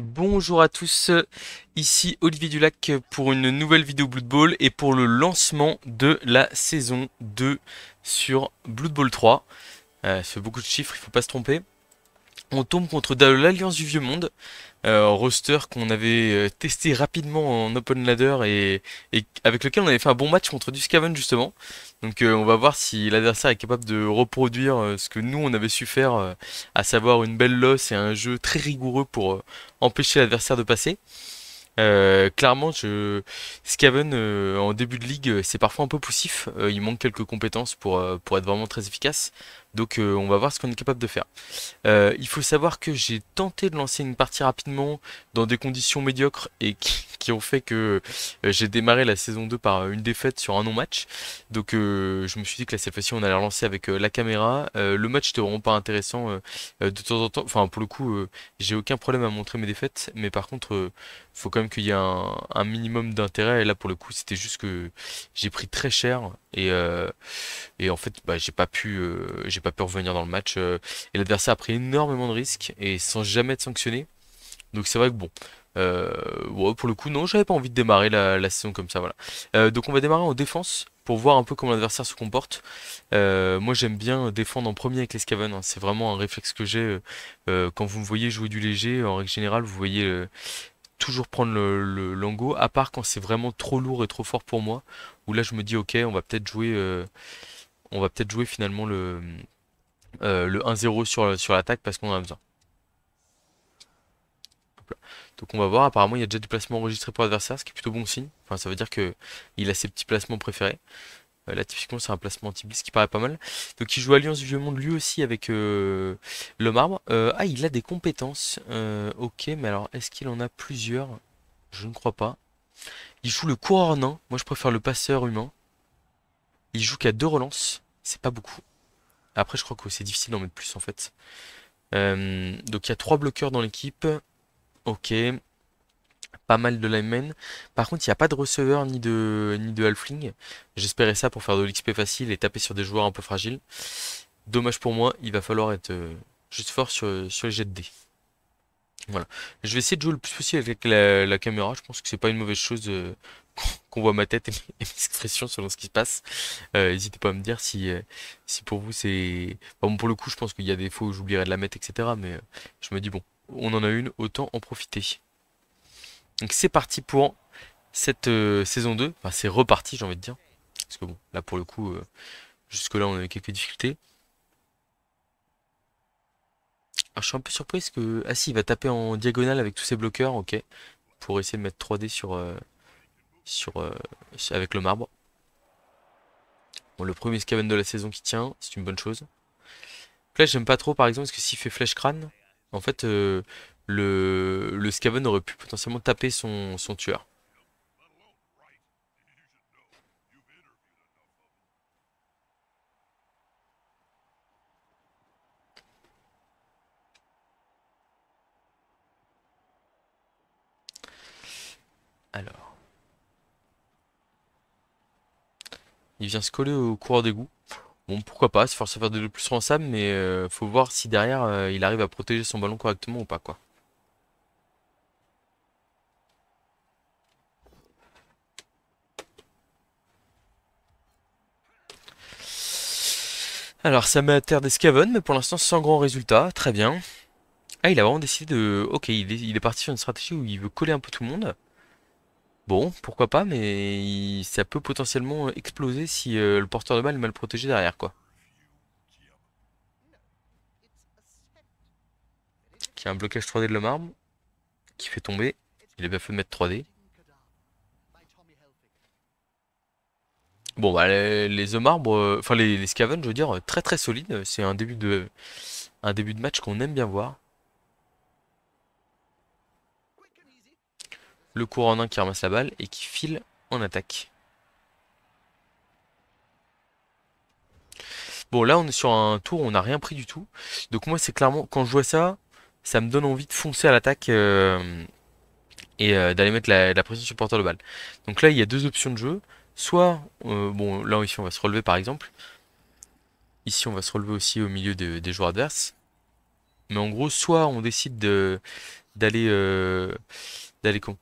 Bonjour à tous, ici Olivier Dulac pour une nouvelle vidéo Blood Bowl et pour le lancement de la saison 2 sur Blood Bowl 3. Ça fait beaucoup de chiffres, il faut pas se tromper. On tombe contre l'Alliance du Vieux Monde, roster qu'on avait testé rapidement en Open Ladder et avec lequel on avait fait un bon match contre du Skaven justement. Donc on va voir si l'adversaire est capable de reproduire ce que nous on avait su faire, à savoir une belle loss et un jeu très rigoureux pour empêcher l'adversaire de passer. Clairement, Skaven en début de ligue, c'est parfois un peu poussif. Il manque quelques compétences pour être vraiment très efficace. Donc on va voir ce qu'on est capable de faire. Il faut savoir que j'ai tenté de lancer une partie rapidement dans des conditions médiocres et qui ont fait que j'ai démarré la saison 2 par une défaite sur un non-match. Donc je me suis dit que là cette fois-ci on allait relancer avec la caméra. Le match était vraiment pas intéressant de temps en temps. Enfin pour le coup j'ai aucun problème à montrer mes défaites, mais par contre faut quand même qu'il y ait un minimum d'intérêt. Et là pour le coup c'était juste que j'ai pris très cher et en fait bah, j'ai pas pu revenir dans le match. Et l'adversaire a pris énormément de risques et sans jamais être sanctionné. Donc c'est vrai que bon. Ouais, pour le coup, non, j'avais pas envie de démarrer la saison comme ça, voilà. Donc on va démarrer en défense pour voir un peu comment l'adversaire se comporte. Moi j'aime bien défendre en premier avec les Skaven, hein. C'est vraiment un réflexe que j'ai quand vous me voyez jouer du léger. En règle générale, vous voyez toujours prendre le Lango, à part quand c'est vraiment trop lourd et trop fort pour moi. Où là je me dis ok, on va peut-être jouer finalement le 1-0 sur l'attaque parce qu'on en a besoin. Hop là. Donc on va voir, apparemment il y a déjà du placement enregistré pour l'adversaire, ce qui est plutôt bon signe. Enfin ça veut dire que il a ses petits placements préférés. Là typiquement c'est un placement anti-blitz qui paraît pas mal. Donc il joue Alliance du Vieux Monde lui aussi avec le marbre. Ah il a des compétences. Ok mais alors est-ce qu'il en a plusieurs? Je ne crois pas. Il joue le coureur nain, moi je préfère le passeur humain. Il joue qu'à deux relances, c'est pas beaucoup. Après je crois que c'est difficile d'en mettre plus en fait. Donc il y a trois bloqueurs dans l'équipe. Ok, pas mal de linemen. Par contre, il n'y a pas de receveur ni de halfling. J'espérais ça pour faire de l'XP facile et taper sur des joueurs un peu fragiles. Dommage pour moi, il va falloir être juste fort sur les jets de dés. Voilà. Je vais essayer de jouer le plus possible avec la caméra. Je pense que c'est pas une mauvaise chose qu'on voit ma tête et mes expressions selon ce qui se passe. N'hésitez pas à me dire si pour vous c'est... Bon, pour le coup, je pense qu'il y a des fois où j'oublierai de la mettre, etc. Mais je me dis, bon, on en a une, autant en profiter. Donc c'est parti pour cette saison 2. Enfin, c'est reparti, j'ai envie de dire. Parce que bon, là pour le coup, jusque-là, on avait quelques difficultés. Alors je suis un peu surpris parce que... Ah si, il va taper en diagonale avec tous ses bloqueurs, ok. Pour essayer de mettre 3D sur, avec le marbre. Bon, le premier Skaven de la saison qui tient, c'est une bonne chose. Là, j'aime pas trop, par exemple, parce que s'il fait flèche crâne, en fait, le Skaven aurait pu potentiellement taper son tueur. Alors, il vient se coller au coureur d'égout. Bon, pourquoi pas, c'est force à faire de plus responsable, mais faut voir si derrière il arrive à protéger son ballon correctement ou pas, quoi. Alors, ça met à terre des Skaven, mais pour l'instant sans grand résultat, très bien. Ah, il a vraiment décidé de... Ok, il est parti sur une stratégie où il veut coller un peu tout le monde. Bon, pourquoi pas, mais ça peut potentiellement exploser si le porteur de balle est mal protégé derrière, quoi. Qui a un blocage 3D de le marbre, qui fait tomber. Il a bien fait de mettre 3D. Bon, bah, les œufs marbres, enfin les Skaven, je veux dire, très très solides. C'est un début de match qu'on aime bien voir. Le coureur en un qui ramasse la balle et qui file en attaque. Bon, là, on est sur un tour où on n'a rien pris du tout. Donc moi, c'est clairement, quand je vois ça, ça me donne envie de foncer à l'attaque et d'aller mettre la pression sur le porteur de balle. Donc là, il y a deux options de jeu. Soit, bon, là, ici, on va se relever par exemple. Ici, on va se relever aussi au milieu des joueurs adverses. Mais en gros, soit on décide d'aller d'aller con-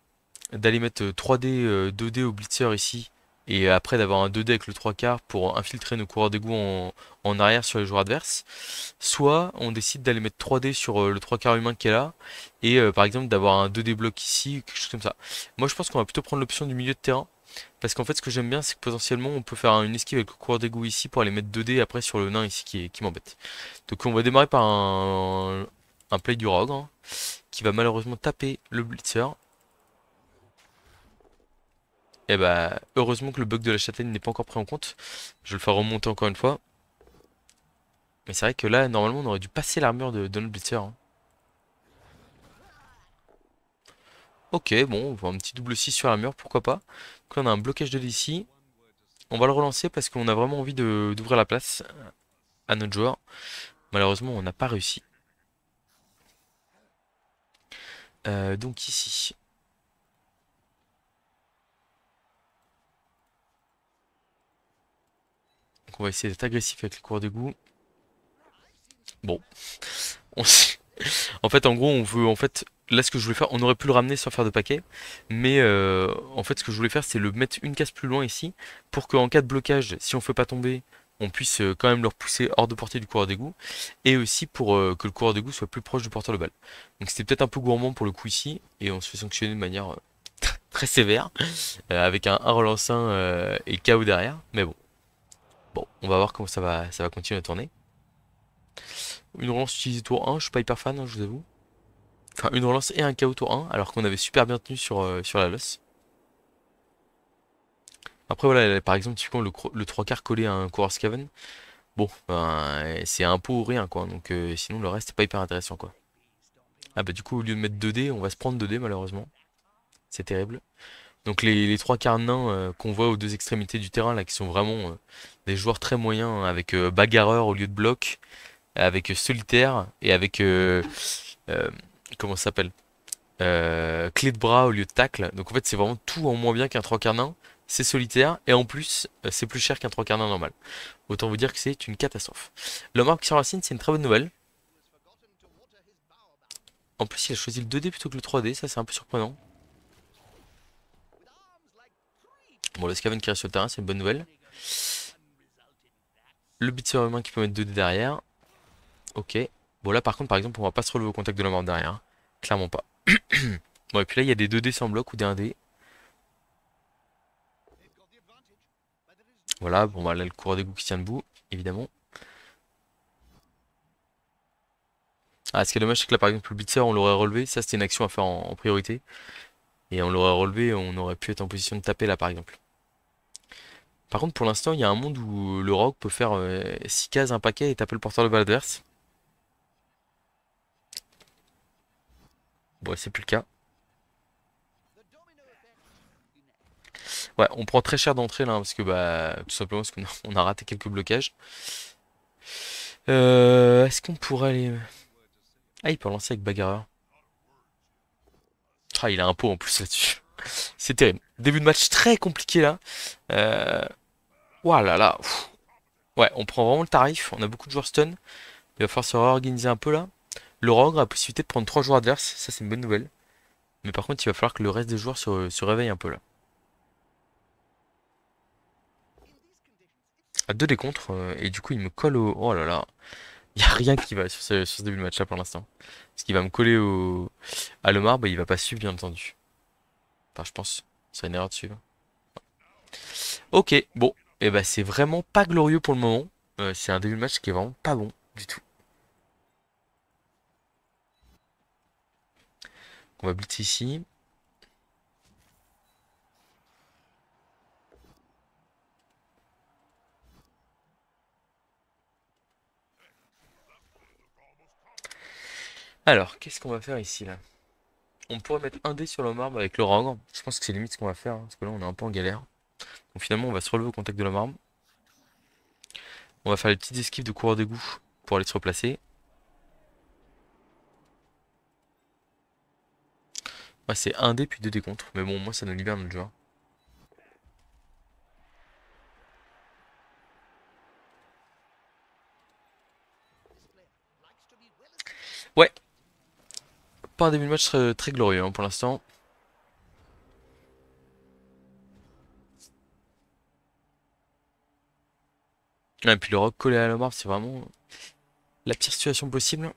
d'aller mettre 3D, 2D au blitzer ici, et après d'avoir un 2D avec le 3 quarts pour infiltrer nos coureurs d'égout en arrière sur les joueurs adverses. Soit on décide d'aller mettre 3D sur le 3 quarts humain qui est là, et par exemple d'avoir un 2D bloc ici, quelque chose comme ça. Moi je pense qu'on va plutôt prendre l'option du milieu de terrain, parce qu'en fait ce que j'aime bien c'est que potentiellement on peut faire une esquive avec le coureur d'égout ici pour aller mettre 2D après sur le nain ici qui m'embête. Donc on va démarrer par un play du rogue, hein, qui va malheureusement taper le blitzer. Et bah, heureusement que le bug de la châtaigne n'est pas encore pris en compte. Je vais le faire remonter encore une fois. Mais c'est vrai que là, normalement, on aurait dû passer l'armure de notre blitzer, hein. Ok, bon, on voit un petit double 6 sur l'armure, pourquoi pas. Donc là, on a un blocage de d'ici. On va le relancer parce qu'on a vraiment envie d'ouvrir la place à notre joueur. Malheureusement, on n'a pas réussi. Donc ici. Donc on va essayer d'être agressif avec les cours d'égout. Bon, on s- en fait, en gros, on veut, en fait, là, ce que je voulais faire, on aurait pu le ramener sans faire de paquet, mais en fait, ce que je voulais faire, c'est le mettre une case plus loin ici, pour qu'en cas de blocage, si on fait pas tomber, on puisse quand même le repousser hors de portée du coureur d'égout, et aussi pour que le coureur d'égout soit plus proche du porteur de balle. Donc c'était peut-être un peu gourmand pour le coup ici, et on se fait sanctionner de manière très sévère, avec un relance 1 et KO derrière, mais bon. Bon, on va voir comment ça va continuer à tourner. Une relance utilisée tour 1, je suis pas hyper fan, hein, je vous avoue. Enfin, une relance et un KO tour 1, alors qu'on avait super bien tenu sur la loss. Après, voilà, par exemple, typiquement, le 3 quarts collé à un coureur Scaven, bon, ben, c'est un pot ou rien, quoi. Donc, sinon, le reste, c'est pas hyper intéressant, quoi. Ah, bah, du coup, au lieu de mettre 2D, on va se prendre 2D, malheureusement. C'est terrible. Donc, les 3 quarts nains qu'on voit aux deux extrémités du terrain, là, qui sont vraiment des joueurs très moyens, hein, avec bagarreur au lieu de bloc, avec solitaire et avec. Euh, comment ça s'appelle? Clé de bras au lieu de tacle. Donc en fait, c'est vraiment tout en moins bien qu'un 3 quarts nain. C'est solitaire et en plus, c'est plus cher qu'un 3 quarts nain normal. Autant vous dire que c'est une catastrophe. L'homme arbre qui s'enracine, c'est une très bonne nouvelle. En plus, il a choisi le 2D plutôt que le 3D, ça c'est un peu surprenant. Bon, le Skaven qui reste sur le terrain, c'est une bonne nouvelle. Le beatster humain qui peut mettre 2D derrière. Ok. Bon, là par contre, par exemple, on va pas se relever au contact de l'homme arbre derrière, hein. Clairement pas. Bon, et puis là, il y a des 2D sans bloc ou des 1D. Voilà, bon, bah là, le coureur d'égout qui tient debout, évidemment. Ah, ce qui est dommage, c'est que là, par exemple, le blitzer, on l'aurait relevé. Ça, c'était une action à faire en priorité. Et on l'aurait relevé, on aurait pu être en position de taper là, par exemple. Par contre, pour l'instant, il y a un monde où le rogue peut faire 6 cases, un paquet et taper le porteur de balle adverse. Bon, c'est plus le cas. Ouais, on prend très cher d'entrée là, hein, parce que bah, tout simplement parce qu'on a, on a raté quelques blocages. Est-ce qu'on pourrait aller. Ah, il peut lancer avec bagarreur. Ah, il a un pot en plus là-dessus. C'est terrible. Début de match très compliqué là. Euh... Ouah là là. Pff. Ouais, on prend vraiment le tarif. On a beaucoup de joueurs stun. Il va falloir se réorganiser un peu là. Le Rogue a la possibilité de prendre 3 joueurs adverses, ça c'est une bonne nouvelle. Mais par contre, il va falloir que le reste des joueurs se réveille un peu là. À 2 des contres, et du coup il me colle au. Oh là là, il n'y a rien qui va sur ce début de match là pour l'instant. Parce qu'il va me coller au. À Lomar, bah il va pas suivre bien entendu. Enfin, je pense. Ce serait une erreur de suivre. Ok, bon. Et bah c'est vraiment pas glorieux pour le moment. C'est un début de match qui est vraiment pas bon du tout. On va blitz ici. Alors, qu'est-ce qu'on va faire ici là? On pourrait mettre un dé sur le marbre avec le Rogue. Je pense que c'est limite ce qu'on va faire, hein, parce que là on est un peu en galère. Donc finalement on va se relever au contact de la marbre. On va faire les petites esquives de coureur d'égout pour aller se replacer. Ouais, c'est un dé puis 2 dés contre. Mais bon, moi ça nous libère notre joueur. Ouais, pas un début de match très glorieux hein, pour l'instant. Et puis le rock collé à la marbre, c'est vraiment la pire situation possible.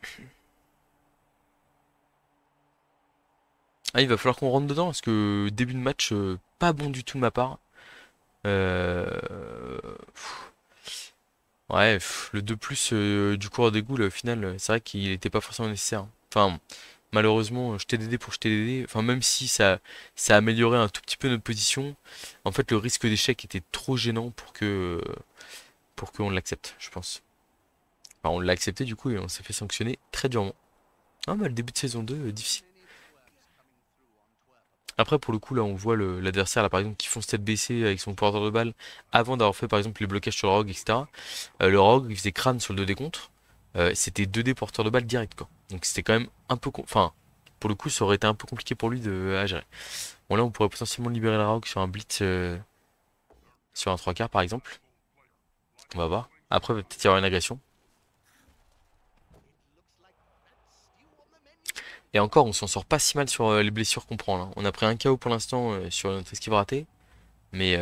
Ah, il va falloir qu'on rentre dedans parce que début de match, pas bon du tout de ma part. Pff, ouais, le 2 plus du cours des goules, au final, c'est vrai qu'il était pas forcément nécessaire. Enfin, malheureusement, je TDD pour je TDD. Enfin, même si ça a amélioré un tout petit peu notre position, en fait, le risque d'échec était trop gênant pour qu'on l'accepte, je pense. Enfin, on l'a accepté du coup et on s'est fait sanctionner très durement. Ah, bah, le début de saison 2, difficile. Après, pour le coup, là, on voit l'adversaire, là, par exemple, qui fonce tête baissée avec son porteur de balle avant d'avoir fait, par exemple, les blocages sur le rogue, etc. Le rogue, il faisait crâne sur le 2D contre. C'était 2D porteur de balle direct, quoi. Donc, c'était quand même un peu. Enfin, pour le coup, ça aurait été un peu compliqué pour lui à gérer. Bon, là, on pourrait potentiellement libérer le rogue sur un blitz, sur un 3 quarts, par exemple. On va voir. Après, il va peut-être y avoir une agression. Et encore, on s'en sort pas si mal sur les blessures qu'on prend, là. On a pris un KO pour l'instant sur notre esquive ratée. Mais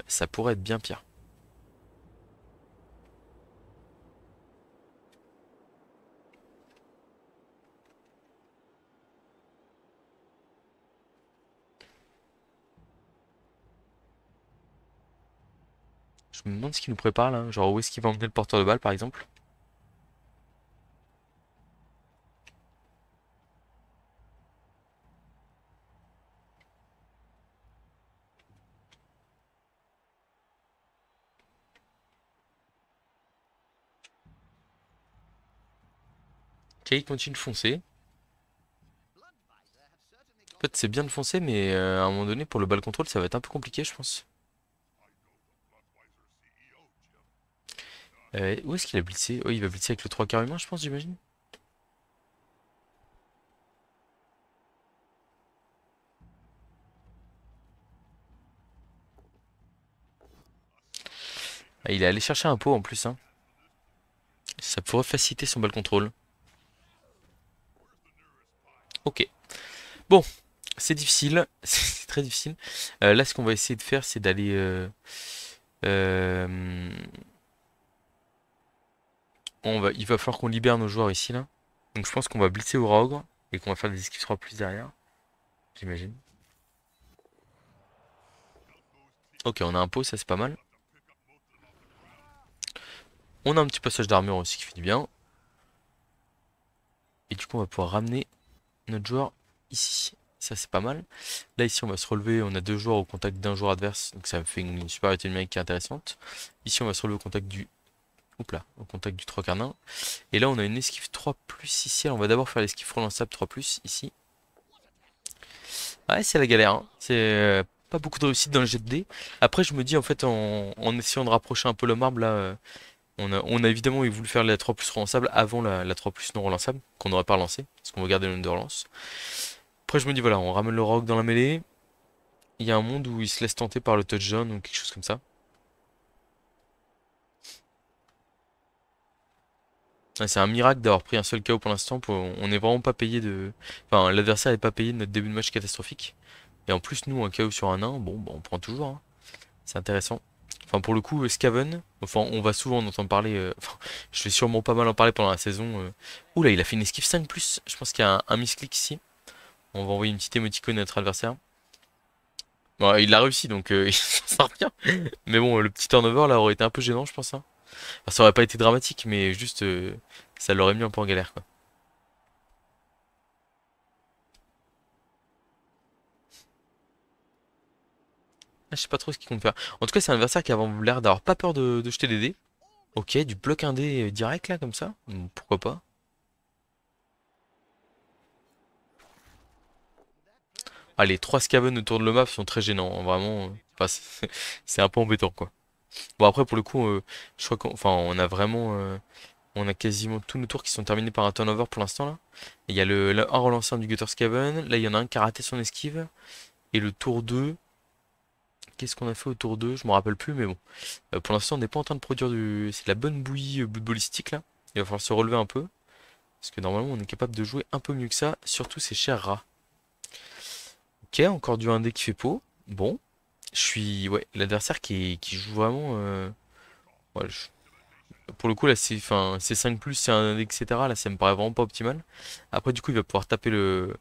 ça pourrait être bien pire. Je me demande ce qu'il nous prépare là. Genre où est-ce qu'il va emmener le porteur de balle par exemple. Ok, il continue de foncer. En fait, c'est bien de foncer, mais à un moment donné, pour le ball control, ça va être un peu compliqué, je pense. Où est-ce qu'il a blitzé? Oh, il va blitzer avec le 3 quarts humain, je pense, j'imagine. Ah, il est allé chercher un pot en plus, hein. Ça pourrait faciliter son ball control. Ok. Bon, c'est difficile. C'est très difficile. Là, ce qu'on va essayer de faire, c'est d'aller. Euh, il va falloir qu'on libère nos joueurs ici, là. Donc je pense qu'on va blitzer au rogue et qu'on va faire des esquives 3 plus derrière, j'imagine. Ok, on a un pot, ça c'est pas mal. On a un petit passage d'armure aussi qui fait du bien. Et du coup, on va pouvoir ramener notre joueur ici. Ça c'est pas mal. Là ici, on va se relever. On a deux joueurs au contact d'un joueur adverse. Donc ça fait une supériorité numérique qui est intéressante. Ici, on va se relever au contact du... Oups là, au contact du 3 carnin. Et là, on a une esquive 3 plus ici. Alors, on va d'abord faire l'esquive relançable 3 plus ici. Ouais, c'est la galère, hein. C'est pas beaucoup de réussite dans le jet de dés. Après, je me dis, en fait, en essayant de rapprocher un peu le marbre, là, on a évidemment voulu faire la 3 plus relançable avant la 3 plus non relançable, qu'on n'aurait pas relancé, parce qu'on va garder le de relance. Après, je me dis, voilà, on ramène le rogue dans la mêlée. Il y a un monde où il se laisse tenter par le touchdown ou quelque chose comme ça. Ah, c'est un miracle d'avoir pris un seul KO pour l'instant. On n'est vraiment pas payé de. Enfin, l'adversaire n'est pas payé de notre début de match catastrophique. Et en plus, nous, un KO sur un nain, bon, bah, on prend toujours, hein. C'est intéressant. Enfin, pour le coup, Skaven, enfin, on va souvent en entendre parler. Enfin, je vais sûrement pas mal en parler pendant la saison. Oula, il a fait une esquive 5+. Je pense qu'il y a un misclick ici. On va envoyer une petite émoticône à notre adversaire. Bon, il l'a réussi, donc il s'en sort bien. Mais bon, le petit turnover là aurait été un peu gênant, je pense, hein. Enfin, ça aurait pas été dramatique, mais juste ça l'aurait mis un peu en galère, quoi. Ah, je sais pas trop ce qu'il compte faire. En tout cas, c'est un adversaire qui a l'air d'avoir pas peur de jeter des dés. Ok, du bloc indé direct là, comme ça. Pourquoi pas. Ah, les trois Skaven autour de le map sont très gênants, hein, vraiment. Enfin, c'est un peu embêtant, quoi. Bon, après, pour le coup, je crois qu'on enfin, on a vraiment. On a quasiment tous nos tours qui sont terminés par un turnover pour l'instant, là. Il y a un relanceur du Gutter Skaven. Là, il y en a un qui a raté son esquive. Et le tour 2. Qu'est-ce qu'on a fait au tour 2? Je me rappelle plus, mais bon. Pour l'instant, on n'est pas en train de produire du. C'est de la bonne bouillie footballistique, là. Il va falloir se relever un peu. Parce que normalement on est capable de jouer un peu mieux que ça, surtout ces chers rats. Ok, encore du 1D qui fait peau. Bon, je suis... Ouais, l'adversaire qui joue vraiment... ouais, pour le coup là c'est... Enfin, c'est 5+, c'est 1D, etc. Là ça me paraît vraiment pas optimal. Après du coup il va pouvoir taper le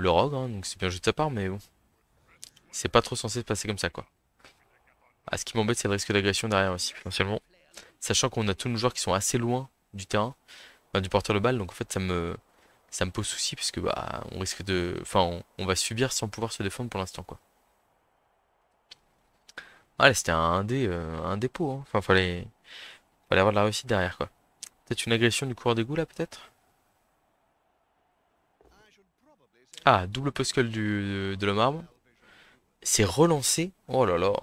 rogue, hein, donc c'est bien joué de sa part, mais bon. C'est pas trop censé se passer comme ça quoi. Ah, ce qui m'embête c'est le risque d'agression derrière aussi, potentiellement. Sachant qu'on a tous nos joueurs qui sont assez loin du terrain, enfin, du porteur de balle, donc en fait ça me pose souci parce que bah on risque de. Enfin on va subir sans pouvoir se défendre pour l'instant quoi. Ah là c'était un dépôt, hein. Enfin fallait avoir de la réussite derrière quoi. Peut-être une agression du coureur d'égout là peut-être? Ah, double poscull de l'homme arbre. C'est relancé. Oh là là.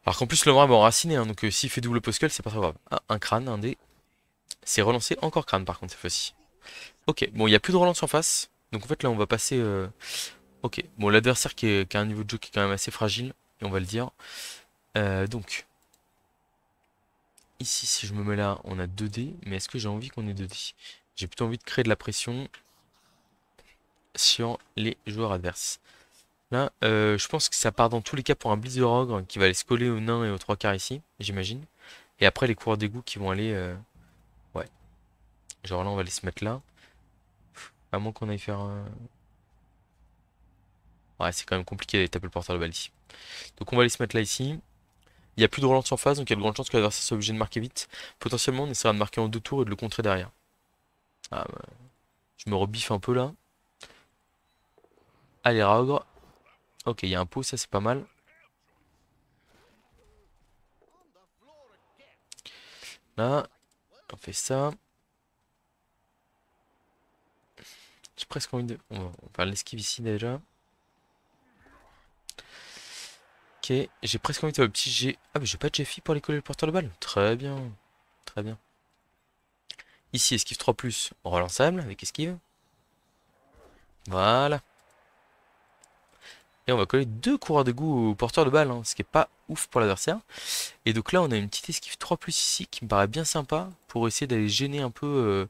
Alors qu'en plus l'homme arbre est enraciné, hein, donc s'il fait double poscull c'est pas très grave. Ah, un crâne, un dé. C'est relancé, encore crâne par contre cette fois-ci. Ok, bon il n'y a plus de relance en face. Donc en fait là on va passer... Ok, bon l'adversaire qui a un niveau de jeu qui est quand même assez fragile, et on va le dire. Donc, ici si je me mets là, on a 2D, mais est-ce que j'ai envie qu'on ait 2D? J'ai plutôt envie de créer de la pression sur les joueurs adverses. Là, je pense que ça part dans tous les cas pour un Blitz de Ogre qui va aller se coller aux nains et aux trois quarts ici, j'imagine. Et après les coureurs d'égout qui vont aller... ouais, genre là on va aller se mettre là. À moins qu'on aille faire... Ouais, c'est quand même compliqué d'aller taper le porteur de balle ici. Donc on va aller se mettre là ici. Il n'y a plus de relance en phase, donc il y a de grandes chances que l'adversaire soit obligé de marquer vite. Potentiellement, on essaiera de marquer en 2 tours et de le contrer derrière. Ah, bah, je me rebiffe un peu là. Allez, Raogre. Ok, il y a un pot, ça c'est pas mal. Là, on fait ça. J'ai presque envie de... On va faire l'esquive ici déjà. Ok, j'ai presque envie de faire le petit G. Ah, mais j'ai pas de Jeffy pour aller coller le porteur de balle. Très bien, très bien. Ici, esquive 3+, relançable avec esquive. Voilà. Et on va coller 2 coureurs d'égout au porteur de balle, hein, ce qui est pas ouf pour l'adversaire. Et donc là, on a une petite esquive 3+ ici qui me paraît bien sympa pour essayer d'aller gêner un peu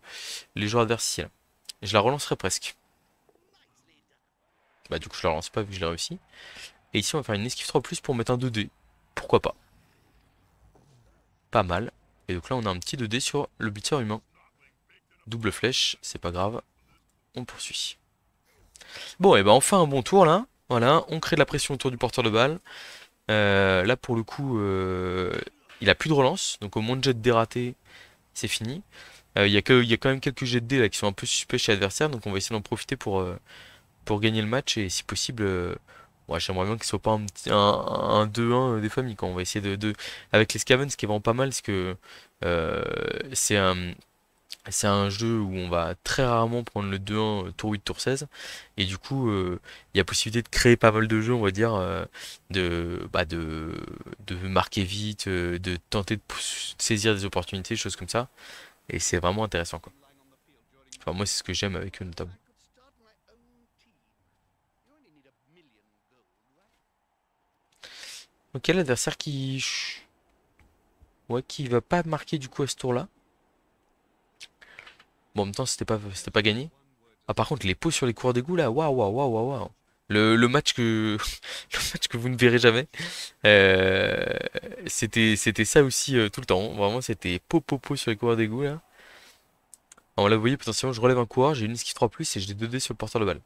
les joueurs adverses ici. Là. Je la relancerai presque. Bah du coup, je la relance pas vu que je l'ai réussi. Et ici, on va faire une esquive 3+ pour mettre un 2D. Pourquoi pas? Pas mal. Et donc là, on a un petit 2D sur le blitzer humain. Double flèche, c'est pas grave. On poursuit. Bon, et ben enfin un bon tour là. Voilà, on crée de la pression autour du porteur de balle. Là, pour le coup, il a plus de relance. Donc au moins de jet de dé raté, c'est fini. Il y a quand même quelques jets de dés là qui sont un peu suspects chez l'adversaire, donc on va essayer d'en profiter pour gagner le match et si possible, ouais, j'aimerais bien que ce soit pas un 2-1 des familles quand on va essayer avec les Scavens ce qui est vraiment pas mal, c'est que euh, c'est un c'est un jeu où on va très rarement prendre le 2-1 tour 8, tour 16 et du coup il y a possibilité de créer pas mal de jeux on va dire de marquer vite, de tenter de saisir des opportunités, choses comme ça. Et c'est vraiment intéressant quoi. Enfin moi c'est ce que j'aime avec eux notamment. Ok l'adversaire ouais, qui va pas marquer du coup à ce tour-là. Bon en même temps c'était pas gagné. Ah par contre les pots sur les cours d'égout là, waouh waouh waouh waouh waouh. Le match que le match que vous ne verrez jamais. Euh, c'était ça aussi tout le temps. Vraiment c'était pot sur les coureurs d'égout là. Alors là vous voyez potentiellement je relève un coureur, j'ai une esquive 3+ et j'ai 2D sur le porteur de balle.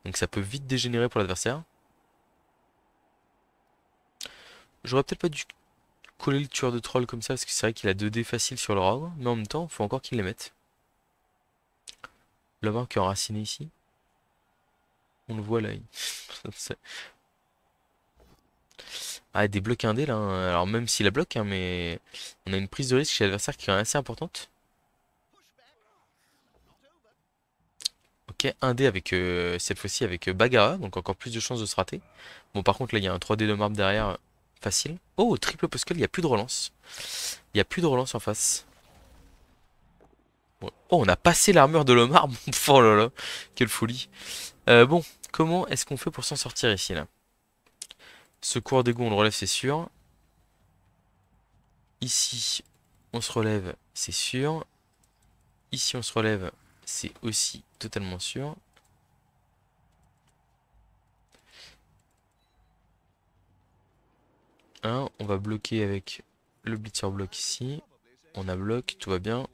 Donc ça peut vite dégénérer pour l'adversaire. J'aurais peut-être pas dû coller le tueur de troll comme ça, parce que c'est vrai qu'il a 2D facile sur le rogue, mais en même temps, faut encore qu'il les mette. Là-bas qui est enraciné ici. On le voit là. Ah, des blocs indés là, hein. Alors même s'il a bloc, hein, mais on a une prise de risque chez l'adversaire qui est quand même assez importante. Ok, un dé avec cette fois-ci avec Bagara, donc encore plus de chances de se rater. Bon, par contre, là il y a un 3D de marbre derrière, facile. Oh, triple postal, il n'y a plus de relance. Il n'y a plus de relance en face. Bon. Oh, on a passé l'armure de l'homme arbre. Oh là là, quelle folie. Bon, comment est-ce qu'on fait pour s'en sortir ici là? Secours d'égout, on le relève, c'est sûr. Ici, on se relève, c'est sûr. Ici, on se relève, c'est aussi totalement sûr. Hein, on va bloquer avec le blitzer bloc ici. On a bloc, tout va bien.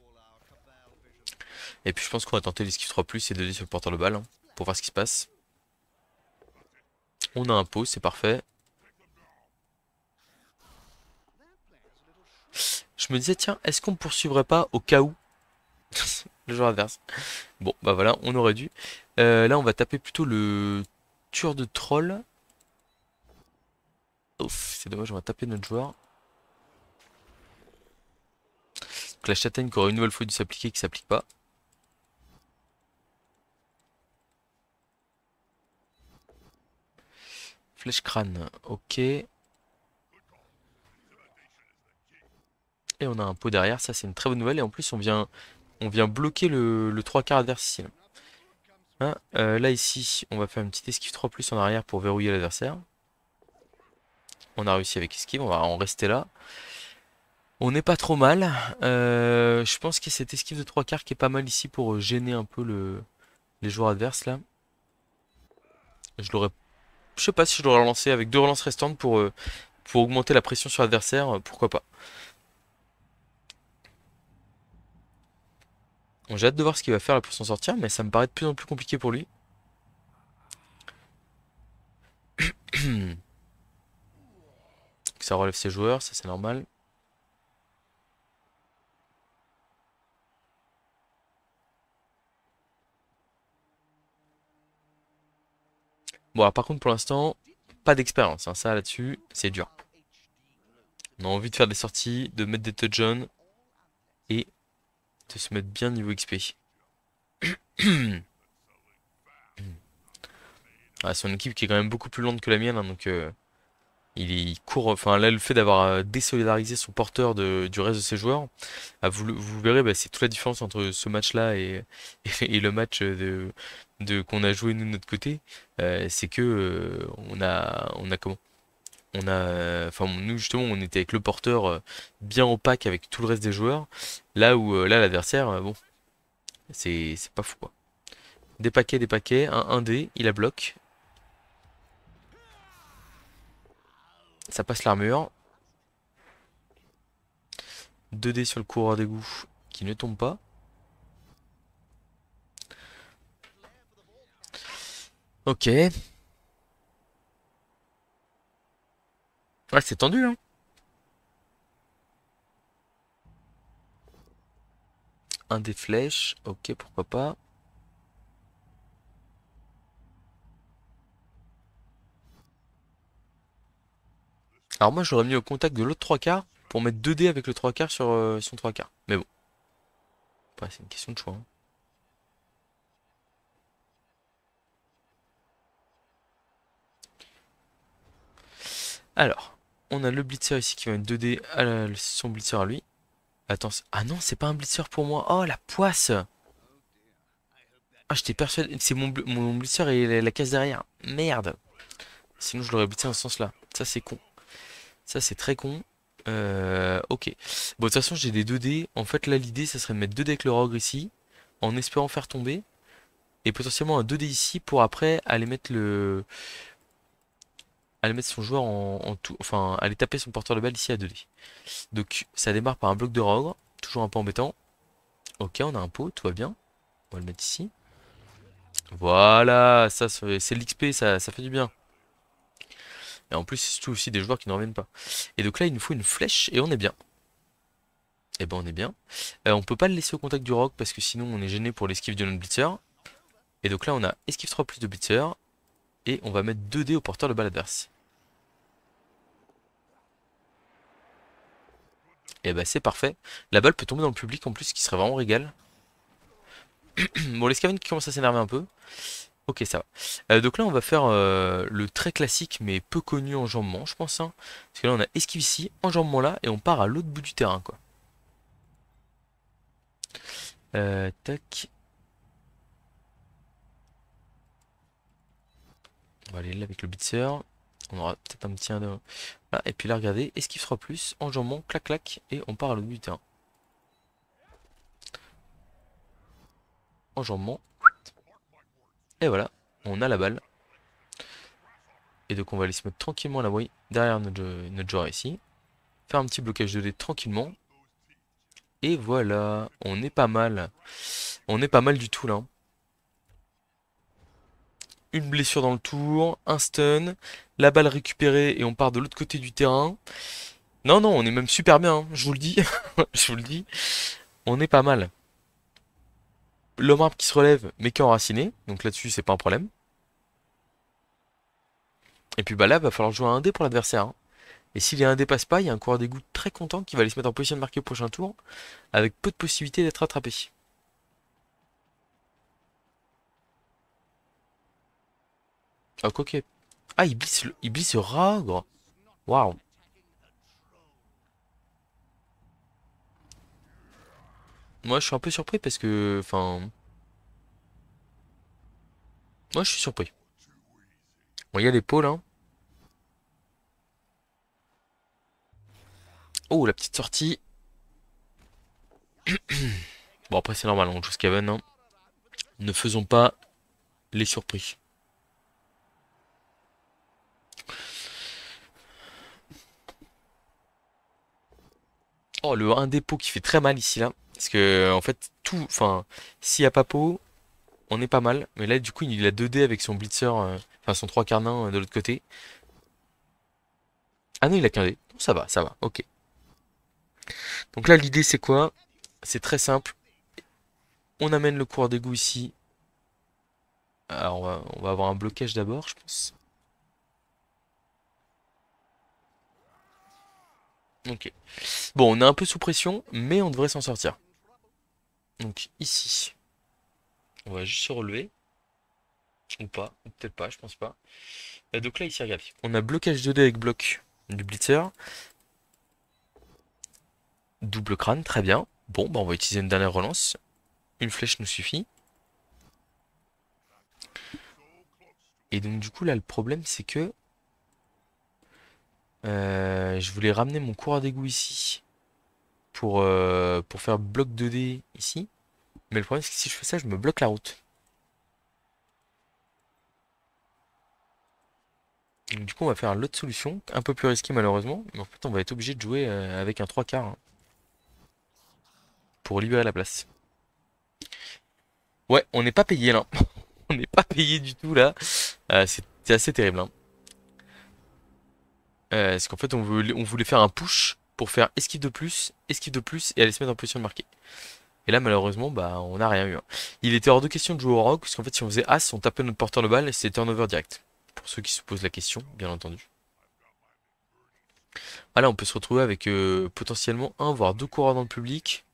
Et puis je pense qu'on va tenter l'esquive 3+, et 2D sur le porteur de balle, hein, pour voir ce qui se passe. On a un pot, c'est parfait. Je me disais, tiens, est-ce qu'on poursuivrait pas au cas où le joueur adverse? Bon, bah voilà, on aurait dû. Là, on va taper plutôt le tueur de troll. Ouf, c'est dommage, on va taper notre joueur. Donc la châtaigne qui aurait une nouvelle fois dû s'appliquer, qui s'applique pas. Flèche crâne, ok. Et on a un pot derrière, ça c'est une très bonne nouvelle. Et en plus, on vient bloquer le 3 quarts adverse ici. Là. Hein, là ici, on va faire une petite esquive 3+ en arrière pour verrouiller l'adversaire. On a réussi avec esquive, on va en rester là. On n'est pas trop mal. Je pense qu'il y a cette esquive de 3 quarts qui est pas mal ici pour gêner un peu les joueurs adverses là. Je l'aurais, je sais pas si je l'aurais relancé avec 2 relances restantes pour augmenter la pression sur l'adversaire, pourquoi pas. Bon, j'ai hâte de voir ce qu'il va faire là pour s'en sortir, mais ça me paraît de plus en plus compliqué pour lui. Ça relève ses joueurs, ça c'est normal. Bon, alors, par contre, pour l'instant, pas d'expérience, hein, ça là-dessus, c'est dur. On a envie de faire des sorties, de mettre des touchdowns et de se mettre bien niveau XP. Ah, c'est une équipe qui est quand même beaucoup plus lente que la mienne, hein, donc il court. Enfin, là, le fait d'avoir désolidarisé son porteur du reste de ses joueurs, ah, vous verrez, bah, c'est toute la différence entre ce match-là et le match qu'on a joué nous de notre côté. C'est que on a comment? Enfin, nous justement, on était avec le porteur bien opaque avec tout le reste des joueurs. Là où là, l'adversaire, bon, c'est pas fou quoi. Des paquets, un 1D, il a bloc. Ça passe l'armure. 2D sur le coureur d'égout qui ne tombe pas. Ok. Ouais, c'est tendu, hein. Un des flèches. Ok, pourquoi pas. Alors moi, j'aurais mis au contact de l'autre 3 quarts pour mettre 2D avec le 3 quarts sur son 3 quarts. Mais bon, ouais, c'est une question de choix, hein. Alors, on a le blitzer ici qui va mettre 2D à son blitzer à lui. Attends, ah non, c'est pas un blitzer pour moi. Oh, la poisse! Ah, j'étais persuadé que c'est mon blitzer et la case derrière. Merde! Sinon, je l'aurais blitzer dans ce sens-là. Ça, c'est con. Ça, c'est très con. Ok. Bon, de toute façon, j'ai des 2D. En fait, là, l'idée, ça serait de mettre 2D avec le Rogue ici, en espérant faire tomber. Et potentiellement un 2D ici pour après aller mettre son joueur en tout. Enfin, aller taper son porteur de balle ici à 2D. Donc, ça démarre par un bloc de Rogue. Toujours un peu embêtant. Ok, on a un pot, tout va bien. On va le mettre ici. Voilà, ça, c'est l'XP, ça fait du bien. Et en plus, c'est surtout aussi des joueurs qui ne reviennent pas. Et donc là, il nous faut une flèche et on est bien. Et ben on est bien. On peut pas le laisser au contact du rock parce que sinon on est gêné pour l'esquive de notre blitzer. Et donc là on a esquive 3+ de blitzer. Et on va mettre 2D au porteur de balle adverse. Et bah c'est parfait. La balle peut tomber dans le public en plus, ce qui serait vraiment régal. Bon, les Skaven qui commencent à s'énerver un peu. Ok, ça va. Donc là on va faire le très classique mais peu connu enjambement, je pense, hein. Parce que là on a esquive ici, enjambement là, et on part à l'autre bout du terrain, quoi. Tac. On va aller là avec le blitzer. On aura peut-être un petit 1 de... Voilà. Et puis là, regardez, esquive 3+, enjambement, clac clac, et on part à l'autre but 1. enjambement. Et voilà, on a la balle. Et donc on va aller se mettre tranquillement à l'abri derrière notre joueur ici. Faire un petit blocage de dés tranquillement. Et voilà, on est pas mal. On est pas mal du tout là. Une blessure dans le tour, un stun, la balle récupérée et on part de l'autre côté du terrain. Non, non, on est même super bien, hein, je vous le dis. Je vous le dis. On est pas mal. L'homme arbre qui se relève, mais qui est enraciné. Donc là-dessus, c'est pas un problème. Et puis bah là, va falloir jouer un dé pour l'adversaire, hein. Et si les 1 passe pas, il y a un coureur d'égout très content qui va aller se mettre en position de marquer au prochain tour, avec peu de possibilités d'être attrapé. Ah, quoi que... Ah, il blisse Ragre. Waouh. Moi, je suis un peu surpris parce que... Enfin... Moi, je suis surpris. Bon, il y a l'épaule, hein. Oh, la petite sortie. Bon, après, c'est normal, on joue Skaven, hein. Ne faisons pas les surpris. Oh, le 1 dépôt qui fait très mal ici, là. Parce que, en fait, tout... Enfin, s'il n'y a pas pot, on est pas mal. Mais là, du coup, il a 2 dés avec son blitzer... Enfin, son 3 carnins de l'autre côté. Ah non, il a qu'un dé. Ça va, ok. Donc là, l'idée, c'est quoi? C'est très simple. On amène le coureur d'égout ici. Alors, on va avoir un blocage d'abord, je pense. Ok. Bon, on est un peu sous pression, mais on devrait s'en sortir. Donc ici, on va juste se relever. Ou pas, ou peut-être pas, je pense pas. Donc là, ici, regarde. On a blocage 2D avec bloc du blitzer. Double crâne, très bien. Bon, bah on va utiliser une dernière relance. Une flèche nous suffit. Et donc du coup, là, le problème, c'est que... je voulais ramener mon coureur d'égout ici. Pour faire bloc 2D ici. Mais le problème, c'est que si je fais ça, je me bloque la route. Donc, du coup, on va faire l'autre solution, un peu plus risquée malheureusement. Mais en fait, on va être obligé de jouer avec un 3/4 hein, pour libérer la place. Ouais, on n'est pas payé là. On n'est pas payé du tout là. C'est assez terrible, hein. Parce qu'en fait, on voulait faire un push pour faire esquive de plus et aller se mettre en position de marquer. Et là, malheureusement, bah, on n'a rien eu, hein. Il était hors de question de jouer au rogue, parce qu'en fait, si on faisait as, on tapait notre porteur de balle et c'était turnover direct. Pour ceux qui se posent la question, bien entendu. Ah là, on peut se retrouver avec potentiellement un, voire 2 coureurs dans le public.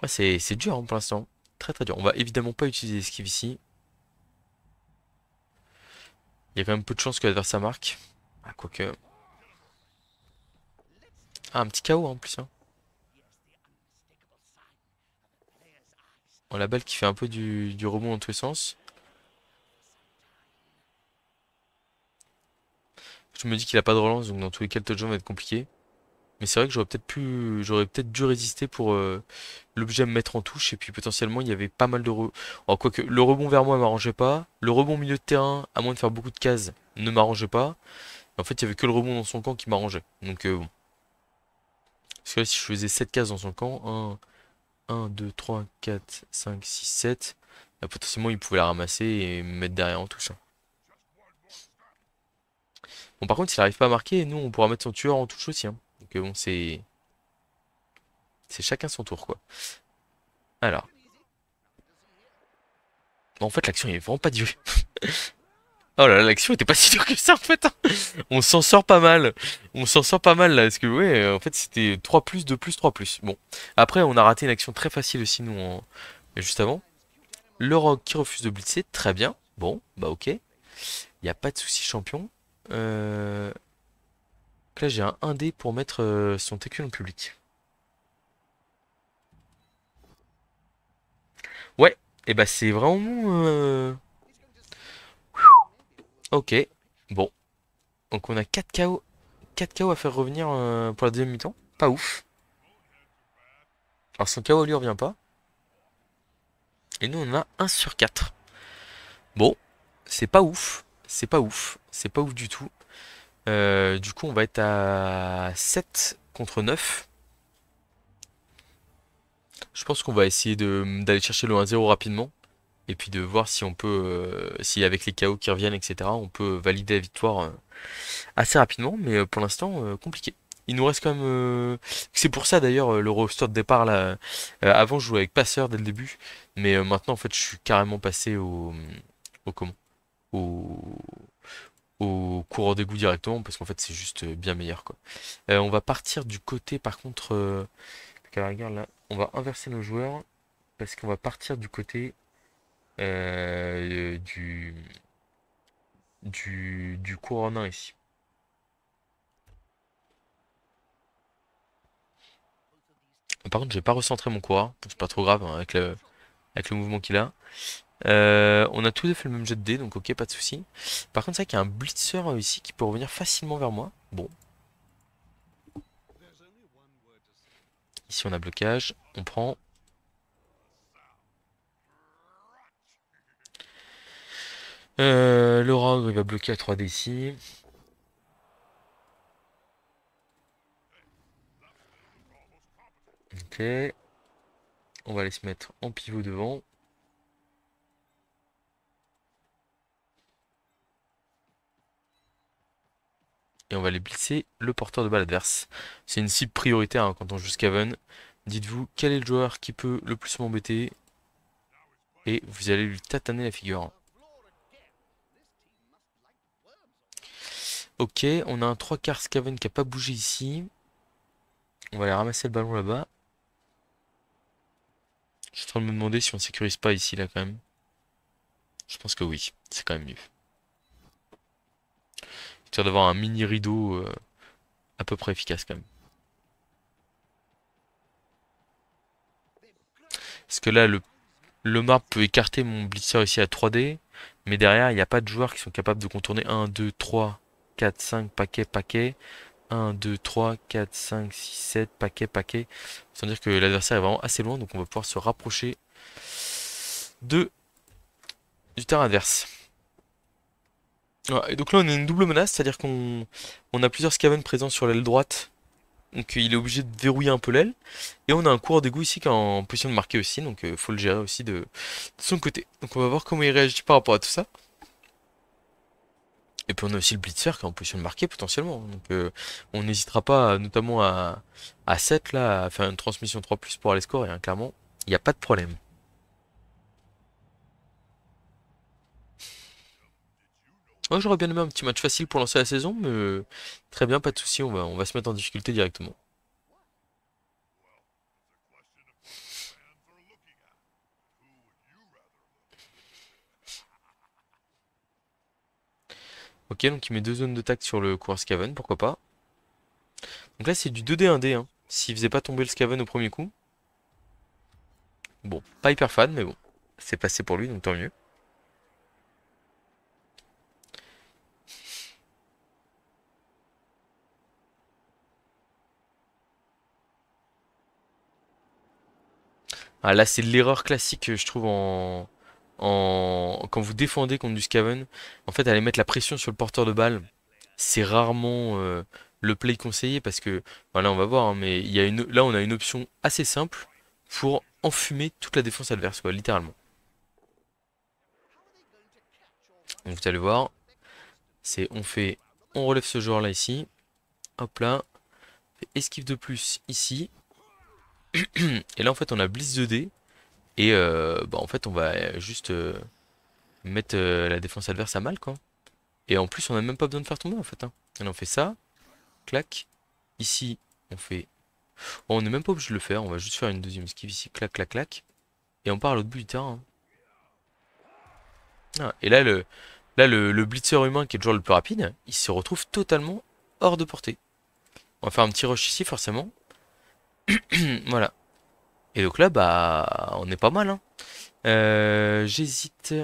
Ouais, c'est dur hein, pour l'instant. Très très dur. On va évidemment pas utiliser l'esquive ici. Il y a quand même peu de chances que l'adversaire marque. Ah, quoique. Ah, un petit KO en plus, hein. On a la balle qui fait un peu du rebond dans tous les sens. Je me dis qu'il a pas de relance, donc dans tous les cas, le touchdown va être compliqué. Mais c'est vrai que j'aurais peut-être dû résister pour l'objet à me mettre en touche. Et puis potentiellement, il y avait pas mal de alors, quoique, le rebond vers moi m'arrangeait pas. Le rebond au milieu de terrain, à moins de faire beaucoup de cases, ne m'arrangeait pas. En fait, il y avait que le rebond dans son camp qui m'arrangeait. Donc bon. Parce que là, si je faisais 7 cases dans son camp, 1, 2, 3, 4, 5, 6, 7, là, potentiellement, il pouvait la ramasser et me mettre derrière en touche, hein. Bon, par contre, s'il n'arrive pas à marquer, nous, on pourra mettre son tueur en touche aussi, hein. Donc bon, c'est chacun son tour, quoi. Alors. Bon, en fait, l'action est vraiment pas durée. Oh là là, l'action était pas si dure que ça, en fait, hein. On s'en sort pas mal. On s'en sort pas mal, là. Parce que, ouais, en fait, c'était 3 plus, 2 plus, 3 plus. Bon. Après, on a raté une action très facile aussi, nous, juste avant. Le rogue qui refuse de blitzer. Très bien. Bon, bah, ok. Il n'y a pas de souci, champion. Euh... Là, j'ai un 1D pour mettre son TQ en public. Ouais, et bah c'est vraiment... Ok, bon. Donc on a 4 KO, 4 KO à faire revenir pour la deuxième mi-temps. Pas ouf. Alors son KO lui revient pas. Et nous on a 1 sur 4. Bon, c'est pas ouf. C'est pas ouf. C'est pas ouf du tout. Du coup on va être à 7 contre 9. Je pense qu'on va essayer d'aller chercher le 1-0 rapidement. Et puis de voir si on peut, si avec les KO qui reviennent, etc., on peut valider la victoire assez rapidement. Mais pour l'instant, compliqué. Il nous reste quand même. C'est pour ça d'ailleurs le roster de départ là. Avant, je jouais avec passeur dès le début, mais maintenant en fait, je suis carrément passé au comment, au, au coureur d'égout directement parce qu'en fait, c'est juste bien meilleur quoi. On va partir du côté, par contre, regarde là, on va inverser nos joueurs parce qu'on va partir du côté euh, du, du coureur nain ici. Par contre, j'ai pas recentré mon coureur, c'est pas trop grave hein, avec le mouvement qu'il a. On a tous deux fait le même jet de dés, donc ok, pas de souci. Par contre, c'est vrai qu'il y a un blitzer ici qui peut revenir facilement vers moi. Bon, ici on a blocage, on prend. Le Rogue il va bloquer à 3D ici. Ok, on va aller se mettre en pivot devant. Et on va aller blitzer le porteur de balle adverse. C'est une cible prioritaire hein, quand on joue Skaven. Dites-vous quel est le joueur qui peut le plus m'embêter et vous allez lui tataner la figure. Ok, on a un 3 quarts Skaven qui a pas bougé ici. On va aller ramasser le ballon là-bas. Je suis en train de me demander si on sécurise pas ici là quand même. Je pense que oui, c'est quand même mieux. Histoire d'avoir un mini rideau à peu près efficace quand même. Parce que là, le marbre peut écarter mon blitzer ici à 3D. Mais derrière, il n'y a pas de joueurs qui sont capables de contourner 1, 2, 3, 4, 5 paquets, paquets. 1, 2, 3, 4, 5, 6, 7 paquets, paquets. Sans dire que l'adversaire est vraiment assez loin, donc on va pouvoir se rapprocher de, du terrain adverse. Voilà, et donc là on a une double menace, c'est-à-dire qu'on a plusieurs Skaven présents sur l'aile droite. Donc il est obligé de verrouiller un peu l'aile. Et on a un coureur d'égout ici qui est en position de marquer aussi, donc faut le gérer aussi de son côté. Donc on va voir comment il réagit par rapport à tout ça. Et puis on a aussi le blitzer qui est en position de marquer potentiellement. Donc on n'hésitera pas, notamment à 7 là, à faire une transmission 3+ pour aller scorer, hein, clairement. Il n'y a pas de problème. Moi j'aurais bien aimé un petit match facile pour lancer la saison, mais très bien, pas de souci, on va se mettre en difficulté directement. Ok, donc il met deux zones de tact sur le coureur Skaven, pourquoi pas. Donc là c'est du 2D 1D, hein. S'il faisait pas tomber le Skaven au premier coup. Bon, pas hyper fan, mais bon, c'est passé pour lui, donc tant mieux. Ah, là, c'est l'erreur classique, je trouve, quand vous défendez contre du Skaven. En fait, aller mettre la pression sur le porteur de balle, c'est rarement le play conseillé parce que, voilà, on va voir, hein, mais là, on a une option assez simple pour enfumer toute la défense adverse, quoi, littéralement. Donc, vous allez voir, on relève ce joueur là ici, hop là, fait esquive de plus ici, et là, en fait, on a Blitz 2D, et bah, en fait, on va juste mettre la défense adverse à mal, quoi. Et en plus, on n'a même pas besoin de faire tomber, en fait, hein. Et là, on fait ça, clac. Ici, on fait... Bon, on n'est même pas obligé de le faire, on va juste faire une deuxième esquive ici, clac, clac, clac. Et on part à l'autre bout du terrain, hein. Ah, et là, le blitzer humain, qui est le joueur le plus rapide, il se retrouve totalement hors de portée. On va faire un petit rush ici, forcément. Voilà. Et donc là, bah, on est pas mal, hein. J'hésite...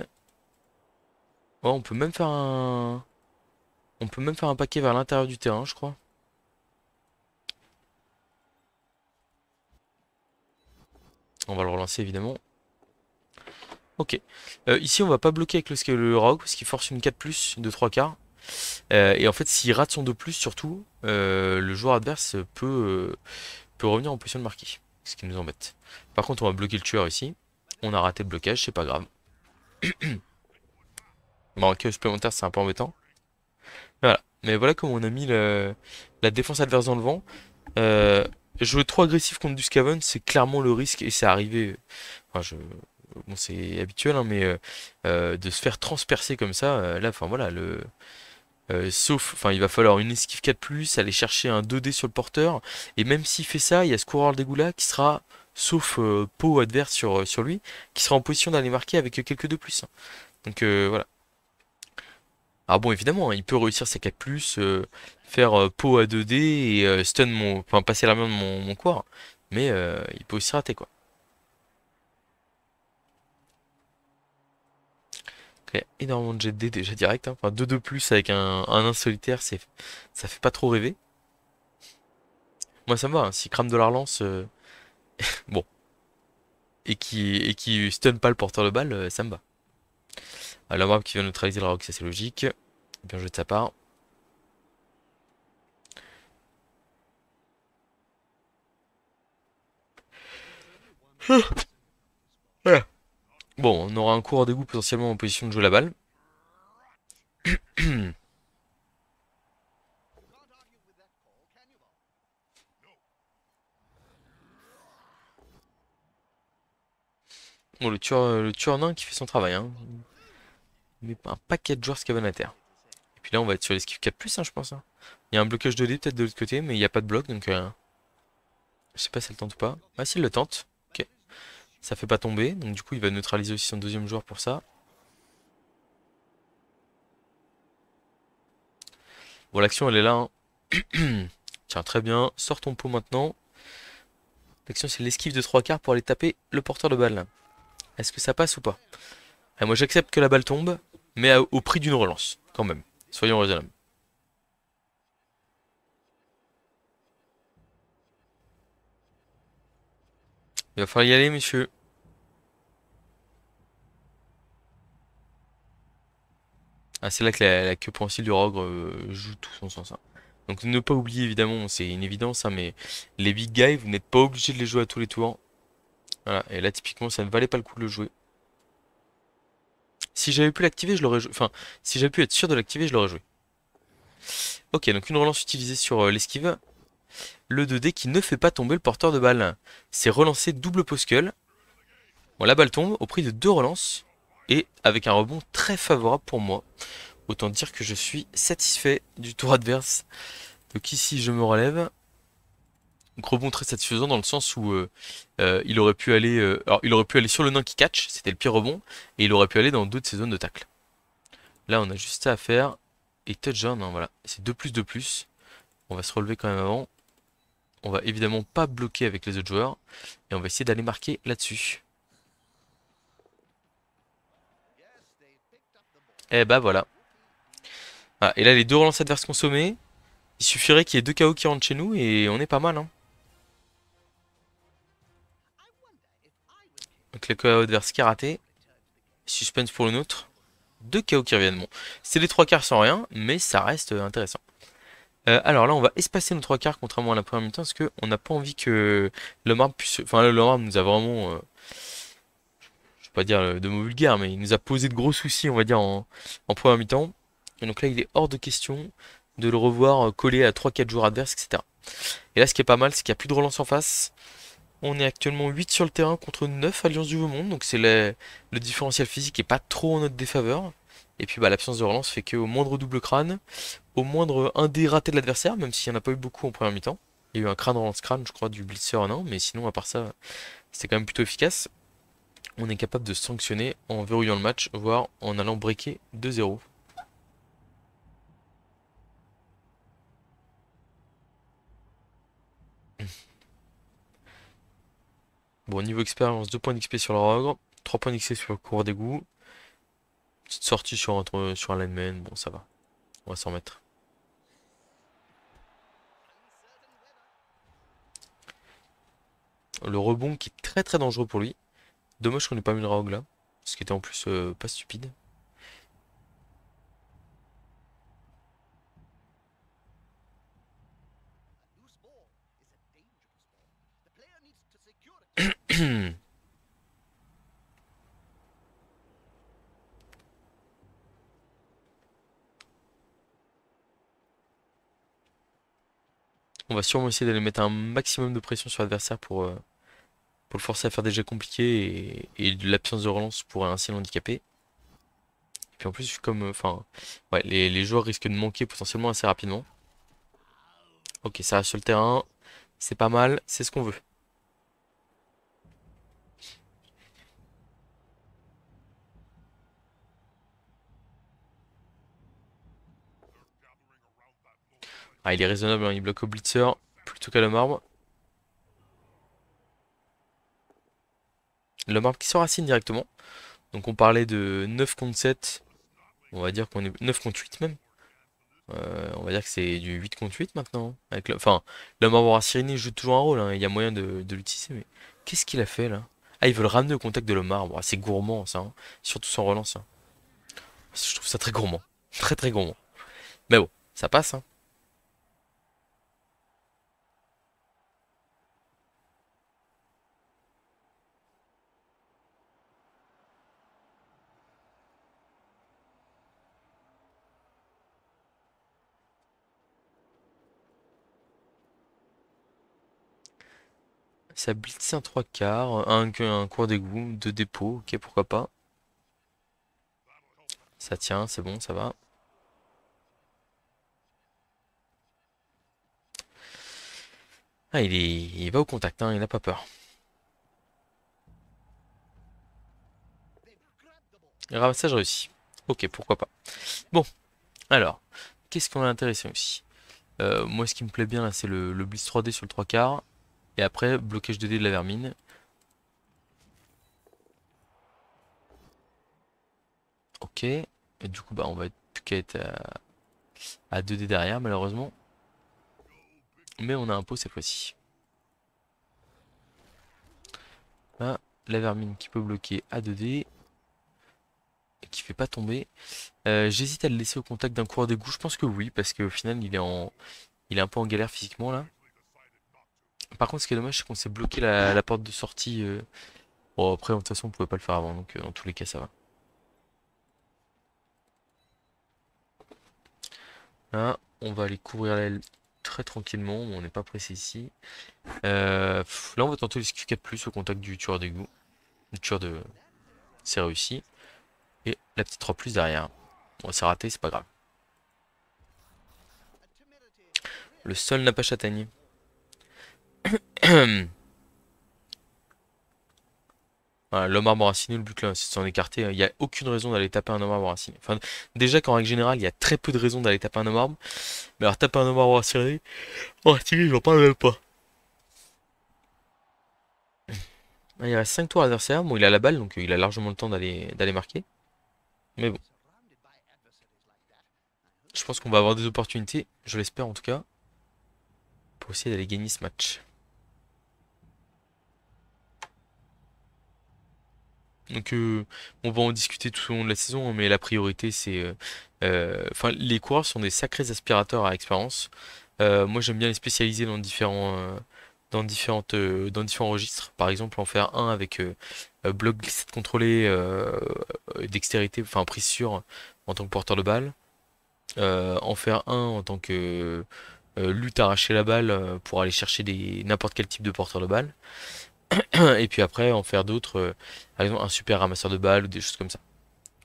Oh, On peut même faire un paquet vers l'intérieur du terrain, je crois. On va le relancer, évidemment. Ok. Ici, on va pas bloquer avec le rogue parce qu'il force une 4+, de 3 quarts. Et en fait, s'il rate son 2+, surtout, le joueur adverse peut revenir en position de marquer. Ce qui nous embête. Par contre, on va bloquer le tueur ici. On a raté le blocage, c'est pas grave. Bon, ok, supplémentaire, c'est un peu embêtant. Voilà. Mais voilà comment on a mis la défense adverse dans le vent. Jouer trop agressif contre du Scaven, c'est clairement le risque, et c'est arrivé. Enfin, bon, c'est habituel, hein, mais de se faire transpercer comme ça, là, enfin voilà, sauf, enfin, il va falloir une esquive 4+, aller chercher un 2D sur le porteur, et même s'il fait ça, il y a ce coureur des Goulas qui sera, sauf pot adverse sur lui, qui sera en position d'aller marquer avec quelques 2+, hein. Donc voilà. Alors bon, évidemment, hein, il peut réussir ses 4+, faire pot à 2D et stun enfin passer la main de mon coureur, mais il peut aussi rater quoi. Ok, énormément de jet de dés déjà direct, hein. Enfin 2-2+ avec un solitaire, ça fait pas trop rêver. Moi ça me va, hein. S'il crame de la relance, bon, et qui stun pas le porteur de balle, ça me va. Ah, la map qui vient neutraliser le rock, ça c'est logique. Bien joué de sa part. Voilà. Bon, on aura un coureur d'égout potentiellement en position de jouer la balle. Bon, le tueur nain qui fait son travail, hein. Mais un paquet de joueurs Scaven à terre. Et puis là, on va être sur l'esquive 4+, hein, je pense, hein. Il y a un blocage de dés peut-être de l'autre côté, mais il n'y a pas de bloc, donc je sais pas si elle tente ou pas. Ah, si, elle le tente. Ok. Ça fait pas tomber, donc du coup, il va neutraliser aussi son deuxième joueur pour ça. Bon, l'action, elle est là, hein. Tiens, très bien. Sors ton pot maintenant. L'action, c'est l'esquive de 3 quarts pour aller taper le porteur de balle. Est-ce que ça passe ou pas? Ah, moi, j'accepte que la balle tombe, mais au prix d'une relance, quand même. Soyons raisonnables. Il va falloir y aller, monsieur. Ah, c'est là que la queue prehensile du Rogue joue tout son sens, hein. Donc ne pas oublier évidemment, c'est une évidence, hein, mais les big guys, vous n'êtes pas obligé de les jouer à tous les tours. Voilà, et là typiquement ça ne valait pas le coup de le jouer. Si j'avais pu l'activer, je l'aurais joué. Enfin, si j'avais pu être sûr de l'activer, je l'aurais joué. Ok, donc une relance utilisée sur l'esquive. Le 2D qui ne fait pas tomber le porteur de balle. C'est relancé double poscull. Bon, la balle tombe au prix de 2 relances. Et avec un rebond très favorable pour moi. Autant dire que je suis satisfait du tour adverse. Donc ici je me relève. Donc rebond très satisfaisant dans le sens où il aurait pu aller, alors il aurait pu aller sur le nain qui catch, c'était le pire rebond, et il aurait pu aller dans deux de ses zones de tacle. Là on a juste ça à faire, et touchdown, hein, voilà, c'est 2+2+. On va se relever quand même avant. On va évidemment pas bloquer avec les autres joueurs, et on va essayer d'aller marquer là-dessus. Et bah voilà. Ah, et là les deux relances adverses consommées, il suffirait qu'il y ait deux KO qui rentrent chez nous, et on est pas mal, hein. Donc le KO adverse qui est raté, suspense pour le nôtre. Deux KO qui reviennent. Bon, c'est les trois quarts sans rien, mais ça reste intéressant. Alors là, on va espacer nos trois quarts, contrairement à la première mi-temps, parce qu'on n'a pas envie que le marbre puisse. Enfin, là, le marbre nous a vraiment. Je vais pas dire de mots vulgaires, mais il nous a posé de gros soucis, on va dire, en première mi-temps. Et donc là, il est hors de question de le revoir coller à trois quatre joueurs adverses, etc. Et là, ce qui est pas mal, c'est qu'il n'y a plus de relance en face. On est actuellement 8 sur le terrain contre 9 Alliance du Nouveau Monde, donc c'est le différentiel physique est pas trop en notre défaveur. Et puis bah, l'absence de relance fait qu'au moindre double crâne, au moindre un dé raté de l'adversaire, même s'il n'y en a pas eu beaucoup en première mi-temps, il y a eu un crâne relance crâne, je crois, du Blitzer non, mais sinon à part ça, c'était quand même plutôt efficace. On est capable de sanctionner en verrouillant le match, voire en allant breaker 2-0. Bon, niveau expérience, 2 points d'XP sur le Rogre, 3 points d'XP sur le coureur d'égout, petite sortie sur un lineman, bon ça va, on va s'en remettre. Le rebond qui est très très dangereux pour lui. Dommage qu'on n'ait pas mis le rogue là. Ce qui était en plus pas stupide. On va sûrement essayer d'aller mettre un maximum de pression sur l'adversaire pour le forcer à faire des jets compliqués et l'absence de relance pourrait ainsi l'handicaper. Et puis en plus, comme, enfin, ouais, les joueurs risquent de manquer potentiellement assez rapidement. Ok, ça reste sur le terrain, c'est pas mal, c'est ce qu'on veut. Ah, il est raisonnable, hein, il bloque au blitzer plutôt qu'à le marbre. Le marbre qui s'enracine directement. Donc on parlait de 9 contre 7. On va dire qu'on est 9 contre 8 même. On va dire que c'est du 8 contre 8 maintenant, hein. Enfin, le marbre enraciné joue toujours un rôle, hein. Il y a moyen de l'utiliser, mais qu'est-ce qu'il a fait là? Ah, ils veulent ramener au contact de le marbre. Ah, c'est gourmand ça, hein. Surtout sans relance, hein. Je trouve ça très gourmand. Très très gourmand. Mais bon, ça passe, hein. Ça blitz un 3 quarts, un cours d'égout, deux dépôts, ok, pourquoi pas. Ça tient, c'est bon, ça va. Ah, il va au contact, hein, il n'a pas peur. Ramassage réussi. Ok, pourquoi pas. Bon, alors, qu'est-ce qu'on a intéressant aussi? Moi, ce qui me plaît bien là, c'est le blitz 3D sur le 3 quarts. Et après, blocage 2D de la vermine. Ok. Et du coup, bah, on va être plus qu'à être à 2D derrière, malheureusement. Mais on a un pot cette fois-ci. Là, la vermine qui peut bloquer à 2D. Et qui fait pas tomber. J'hésite à le laisser au contact d'un coureur d'égout. Je pense que oui, parce qu'au final, il est un peu en galère physiquement là. Par contre, ce qui est dommage, c'est qu'on s'est bloqué la porte de sortie. Bon, après, de toute façon, on pouvait pas le faire avant, donc dans tous les cas, ça va. Là, on va aller couvrir l'aile très tranquillement, on n'est pas pressé ici. Là, on va tenter le skill 4+ au contact du tueur d'égout. Le tueur de... C'est réussi. Et la petite 3+ derrière. Bon, c'est raté, c'est pas grave. Le sol n'a pas châtaigne. Voilà, l'homme arbre enraciné, le but là, c'est de s'en écarter. Il n'y a aucune raison d'aller taper un homme arbre enraciné. Enfin, déjà qu'en règle générale, il y a très peu de raisons d'aller taper un homme arbre. Mais alors, taper un homme arbre enraciné, j'en parle même pas. Ah, il reste 5 tours à l'adversaire. Bon, il a la balle, donc il a largement le temps d'aller marquer. Mais bon, je pense qu'on va avoir des opportunités, je l'espère en tout cas, pour essayer d'aller gagner ce match. Donc, on va en discuter tout au long de la saison, hein, mais la priorité c'est... Enfin, les coureurs sont des sacrés aspirateurs à expérience. Moi, j'aime bien les spécialiser dans différents registres. Par exemple, en faire un avec bloc glissade contrôlé, dextérité, enfin prise sûre en tant que porteur de balle. En faire un en tant que lutte arracher la balle pour aller chercher n'importe quel type de porteur de balle. Et puis après, en faire d'autres, par exemple un super ramasseur de balles ou des choses comme ça.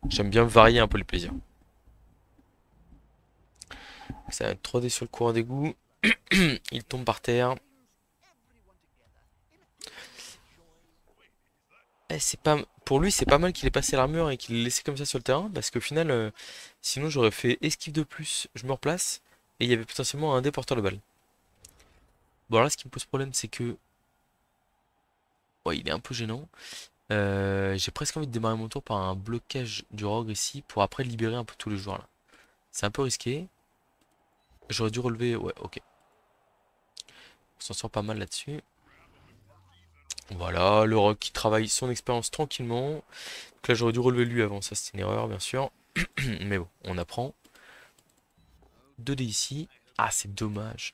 J'aime bien varier un peu les plaisirs. Ça va être 3D sur le courant d'égout. Il tombe par terre. C'est pas... Pour lui, c'est pas mal qu'il ait passé l'armure et qu'il l'ait laissé comme ça sur le terrain. Parce qu'au final, sinon j'aurais fait esquive de plus, je me replace. Et il y avait potentiellement un déporteur de balle. Bon, là, ce qui me pose problème, c'est que... Ouais, il est un peu gênant. J'ai presque envie de démarrer mon tour par un blocage du rogue ici pour après libérer un peu tous les joueurs là. C'est un peu risqué. J'aurais dû relever. Ouais, ok. On s'en sort pas mal là-dessus. Voilà, le rock qui travaille son expérience tranquillement. Donc là j'aurais dû relever lui avant, ça c'était une erreur bien sûr. Mais bon, on apprend. 2 dés ici. Ah c'est dommage.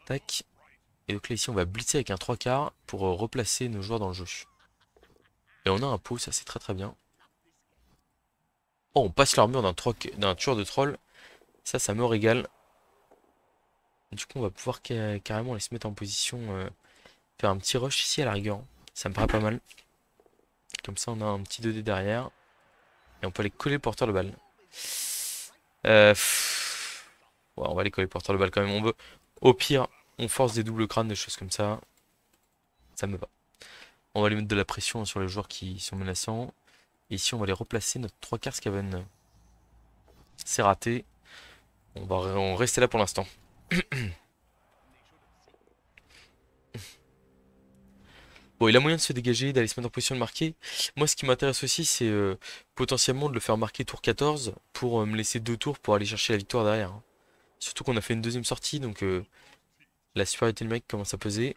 Tac. Et donc là ici on va blitzer avec un 3 quarts pour replacer nos joueurs dans le jeu. Et on a un pot, ça c'est très très bien. Oh on passe l'armure d'un tueur de troll. Ça me régale. Du coup on va pouvoir carrément les se mettre en position. Faire un petit rush ici à la rigueur. Ça me paraît pas mal. Comme ça on a un petit 2D derrière. Et on peut aller coller le porteur de balle. Ouais, on va aller coller le porteur de balle quand même. On veut. Au pire, on force des doubles crânes, des choses comme ça. Ça me va. On va lui mettre de la pression sur les joueurs qui sont menaçants. Et ici, on va aller replacer notre 3 quarts Scaven. C'est raté. On va rester là pour l'instant. Bon, il a moyen de se dégager, d'aller se mettre en position de marquer. Moi, ce qui m'intéresse aussi, c'est potentiellement de le faire marquer tour 14 pour me laisser 2 tours pour aller chercher la victoire derrière, hein. Surtout qu'on a fait une deuxième sortie, donc la supériorité numérique commence à peser.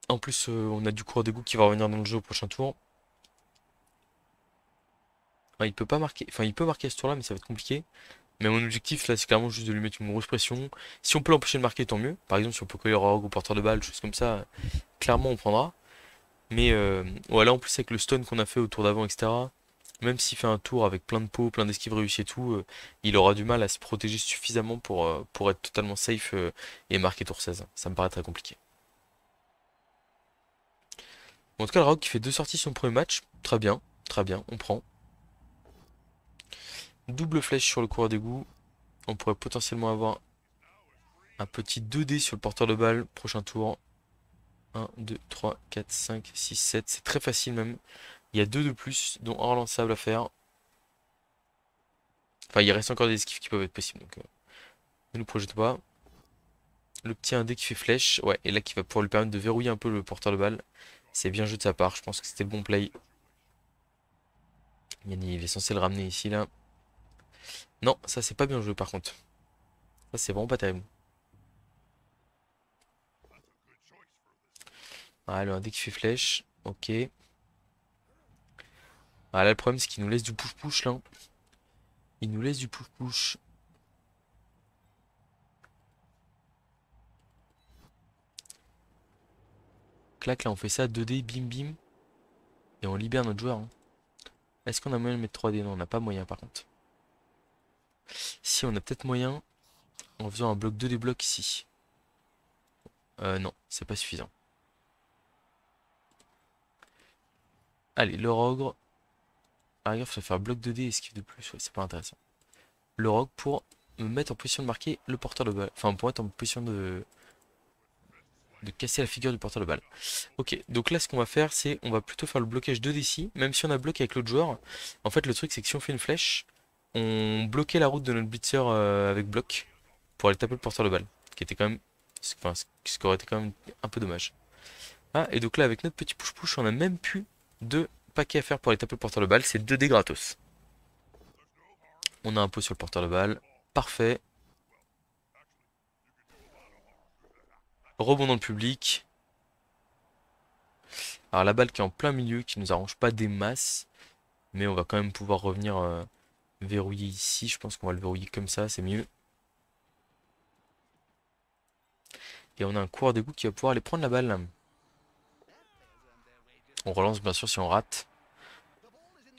En plus, on a du coureur d'égout qui va revenir dans le jeu au prochain tour. Ah, il peut pas marquer, enfin il peut marquer à ce tour-là, mais ça va être compliqué. Mais mon objectif là, c'est clairement juste de lui mettre une grosse pression. Si on peut l'empêcher de marquer, tant mieux. Par exemple, si on peut coller Rogue au porteur de balle, choses comme ça, clairement on prendra. Mais voilà, en plus avec le stun qu'on a fait au tour d'avant, etc. Même s'il fait un tour avec plein de pots, plein d'esquives réussies et tout, il aura du mal à se protéger suffisamment pour être totalement safe et marquer tour 16. Ça me paraît très compliqué. Bon, en tout cas, le Rogue qui fait 2 sorties sur le premier match, très bien, on prend. Double flèche sur le coureur d'égout. On pourrait potentiellement avoir un petit 2D sur le porteur de balle. Prochain tour. 1, 2, 3, 4, 5, 6, 7. C'est très facile même. Il y a 2 de plus, dont un relançable à faire. Enfin, il reste encore des esquives qui peuvent être possibles. Donc, ne nous projette pas. Le petit 1D qui fait flèche. Ouais, et là qui va pouvoir lui permettre de verrouiller un peu le porteur de balle. C'est bien joué de sa part. Je pense que c'était le bon play. Il est censé le ramener ici, là. Non, ça c'est pas bien joué par contre. Ça c'est vraiment pas terrible. Ah, le 1D qui fait flèche. Ok. Ah là le problème c'est qu'il nous laisse du push-push là. Il nous laisse du push-push. Clac là on fait ça 2D bim bim. Et on libère notre joueur, hein. Est-ce qu'on a moyen de mettre 3D? Non on n'a pas moyen par contre. Si on a peut-être moyen en faisant un bloc 2D bloc ici. Non c'est pas suffisant. Allez le rogre. Ah regarde faut faire bloc 2D esquive de plus. Ouais c'est pas intéressant. Le rogue pour me mettre en position de marquer le porteur de balle. Enfin pour être en position de casser la figure du porteur de balle. Ok, donc là ce qu'on va faire c'est on va plutôt faire le blocage 2 d'ici, même si on a bloqué avec l'autre joueur. En fait le truc c'est que si on fait une flèche, on bloquait la route de notre blitzer avec bloc pour aller taper le porteur de balle, qui était quand même, enfin, ce qui aurait été quand même un peu dommage. Ah, et donc là avec notre petit push-push on a même plus de paquets à faire pour aller taper le porteur de balle, c'est 2 dés gratos. On a un pot sur le porteur de balle, parfait. Rebond dans le public. Alors la balle qui est en plein milieu, qui nous arrange pas des masses. Mais on va quand même pouvoir revenir verrouiller ici. Je pense qu'on va le verrouiller comme ça, c'est mieux. Et on a un coureur d'égout qui va pouvoir aller prendre la balle. On relance bien sûr si on rate.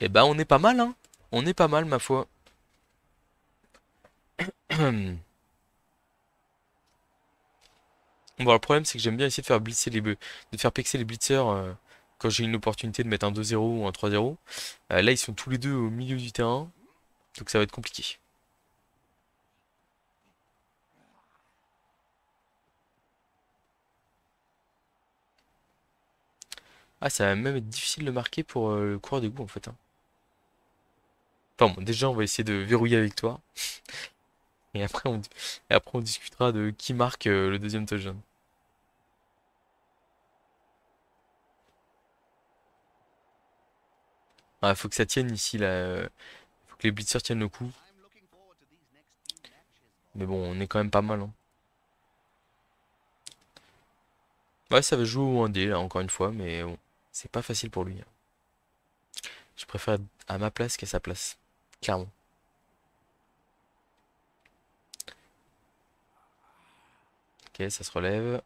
Et bah on est pas mal, hein. On est pas mal ma foi. Bon le problème c'est que j'aime bien essayer de faire blitzer de faire pexer les blitzers quand j'ai une opportunité de mettre un 2-0 ou un 3-0. Là ils sont tous les deux au milieu du terrain. Donc ça va être compliqué. Ah ça va même être difficile de marquer pour le coureur d'égout en fait, hein. Enfin bon, déjà on va essayer de verrouiller la victoire. Et après on discutera de qui marque le deuxième touchdown. Ah, faut que ça tienne ici là. Faut que les blitzers tiennent le coup. Mais bon, on est quand même pas mal, hein. Ouais, ça va jouer au 1D, là, encore une fois, mais bon, c'est pas facile pour lui, hein. Je préfère être à ma place qu'à sa place. Clairement. Ok, ça se relève.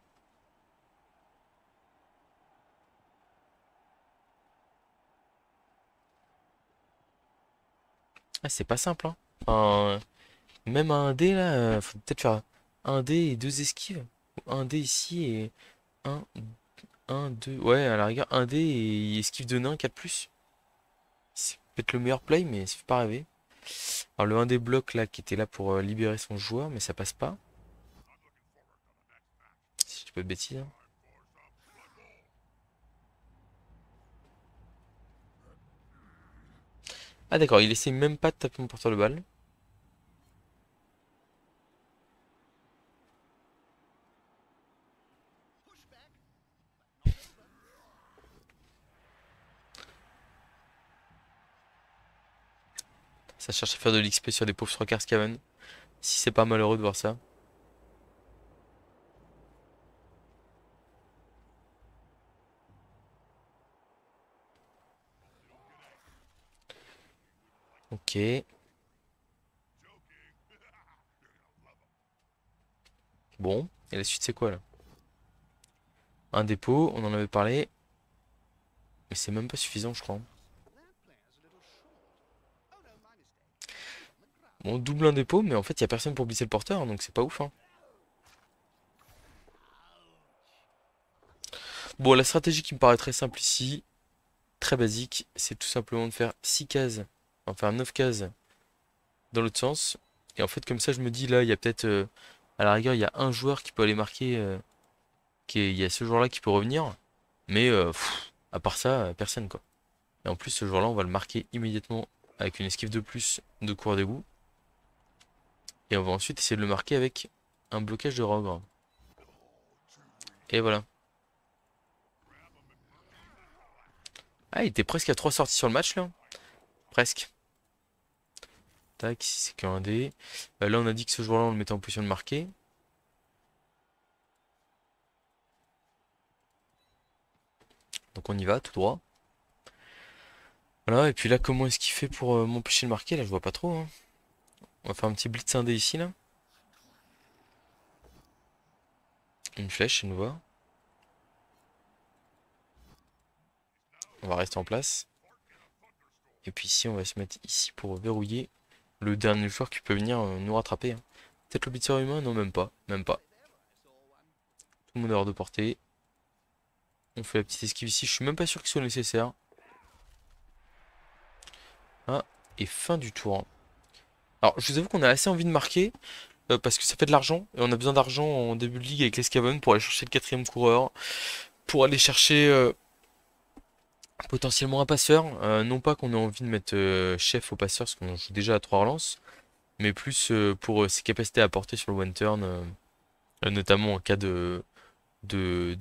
Ah, c'est pas simple, hein. Enfin, même un dé, là, faut peut-être faire un dé et deux esquives. Ou un dé ici et un, un, deux. Ouais, à la rigueur, un dé et esquive de nain, 4 plus. C'est peut-être le meilleur play, mais ça fait pas rêver. Alors, le un des blocs, là, qui était là pour libérer son joueur, mais ça passe pas. Si je dis pas de bêtises, hein. Ah, d'accord, il essaie même pas de taper mon porteur de balle. Ça cherche à faire de l'XP sur des pauvres 3 quarts Skaven. Si c'est pas malheureux de voir ça. Ok. Bon. Et la suite, c'est quoi là? Un dépôt, on en avait parlé. Mais c'est même pas suffisant, je crois. Bon, double un dépôt, mais en fait, il y a personne pour glisser le porteur, donc c'est pas ouf, hein. Bon, la stratégie qui me paraît très simple ici, très basique, c'est tout simplement de faire 6 cases, enfin 9 cases dans l'autre sens. Et en fait, comme ça, je me dis, là, il y a peut-être, à la rigueur, il y a un joueur qui peut aller marquer, il y a ce joueur-là qui peut revenir. Mais, à part ça, personne, quoi. Et en plus, ce joueur-là, on va le marquer immédiatement avec une esquive de plus de cours d'égout. Et on va ensuite essayer de le marquer avec un blocage de Rogre. Et voilà. Ah, il était presque à 3 sorties sur le match, là. Presque. Tac, ici c'est qu'un dé. Là, on a dit que ce joueur-là, on le mettait en position de marquer. Donc on y va, tout droit. Voilà, et puis là, comment est-ce qu'il fait pour m'empêcher de marquer? Là, je vois pas trop, hein. On va faire un petit blitz 1D ici, là. Une flèche, une voix. On va rester en place. Et puis ici, on va se mettre ici pour verrouiller le dernier joueur qui peut venir nous rattraper, hein. Peut-être le blitzer humain? Non, même pas. Même pas. Tout le monde est hors de portée. On fait la petite esquive ici. Je suis même pas sûr qu'il soit nécessaire. Ah, et fin du tour. Alors, je vous avoue qu'on a assez envie de marquer. Parce que ça fait de l'argent. Et on a besoin d'argent en début de ligue avec les Scaven pour aller chercher le quatrième coureur. Pour aller chercher potentiellement un passeur. Non pas qu'on ait envie de mettre chef au passeur, parce qu'on joue déjà à 3 relances. Mais plus pour ses capacités à porter sur le one turn. Notamment en cas de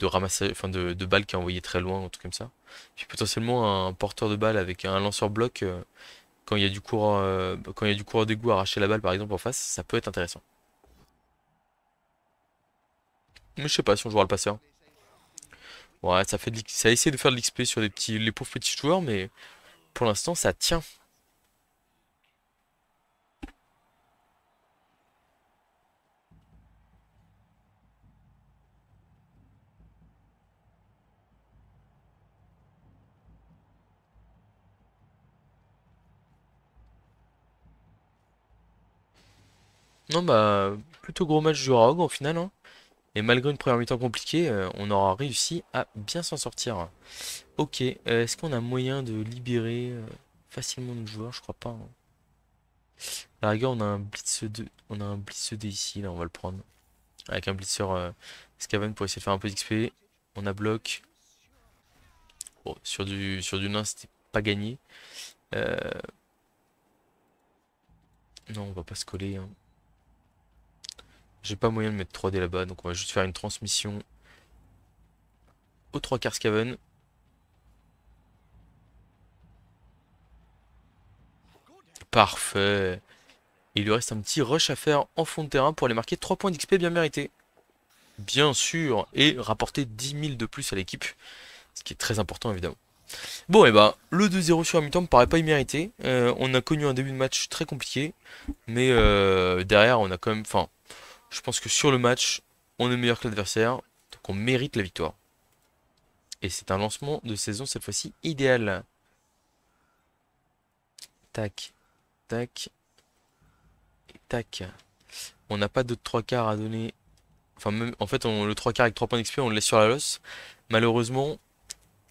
ramassage, enfin de balles qui est envoyé très loin, un truc comme ça. Puis potentiellement un porteur de balle avec un lanceur bloc quand il y a du coureur d'égout à arracher la balle par exemple en face, ça peut être intéressant. Mais je sais pas si on jouera le passeur. Ouais, ça essaie de faire de l'XP sur les pauvres petits joueurs, mais pour l'instant ça tient. Non bah plutôt gros match du Rogue au final, hein. Et malgré une première mi-temps compliquée, on aura réussi à bien s'en sortir. Ok, est-ce qu'on a moyen de libérer facilement nos joueurs? Je crois pas, hein. À la rigueur, on a un blitz 2 ici, là, on va le prendre. Avec un blitzer Scaven pour essayer de faire un peu d'XP. On a bloc. Bon, sur du nain, c'était pas gagné. Euh, non, on va pas se coller, hein. J'ai pas moyen de mettre 3D là-bas, donc on va juste faire une transmission aux 3 quarts Scaven. Parfait. Et il lui reste un petit rush à faire en fond de terrain pour aller marquer 3 points d'XP bien mérités. Bien sûr, et rapporter 10 000 de plus à l'équipe, ce qui est très important évidemment. Bon, et bah, le 2-0 sur la mi-temps me paraît pas immérité. On a connu un début de match très compliqué, mais derrière, on a quand même. Enfin, je pense que sur le match, on est meilleur que l'adversaire, donc on mérite la victoire. Et c'est un lancement de saison cette fois-ci idéal. Tac, tac, et tac. On n'a pas de 3 quarts à donner. Enfin, même, en fait, le 3 quarts avec 3 points d'XP, on le laisse sur la loss. Malheureusement,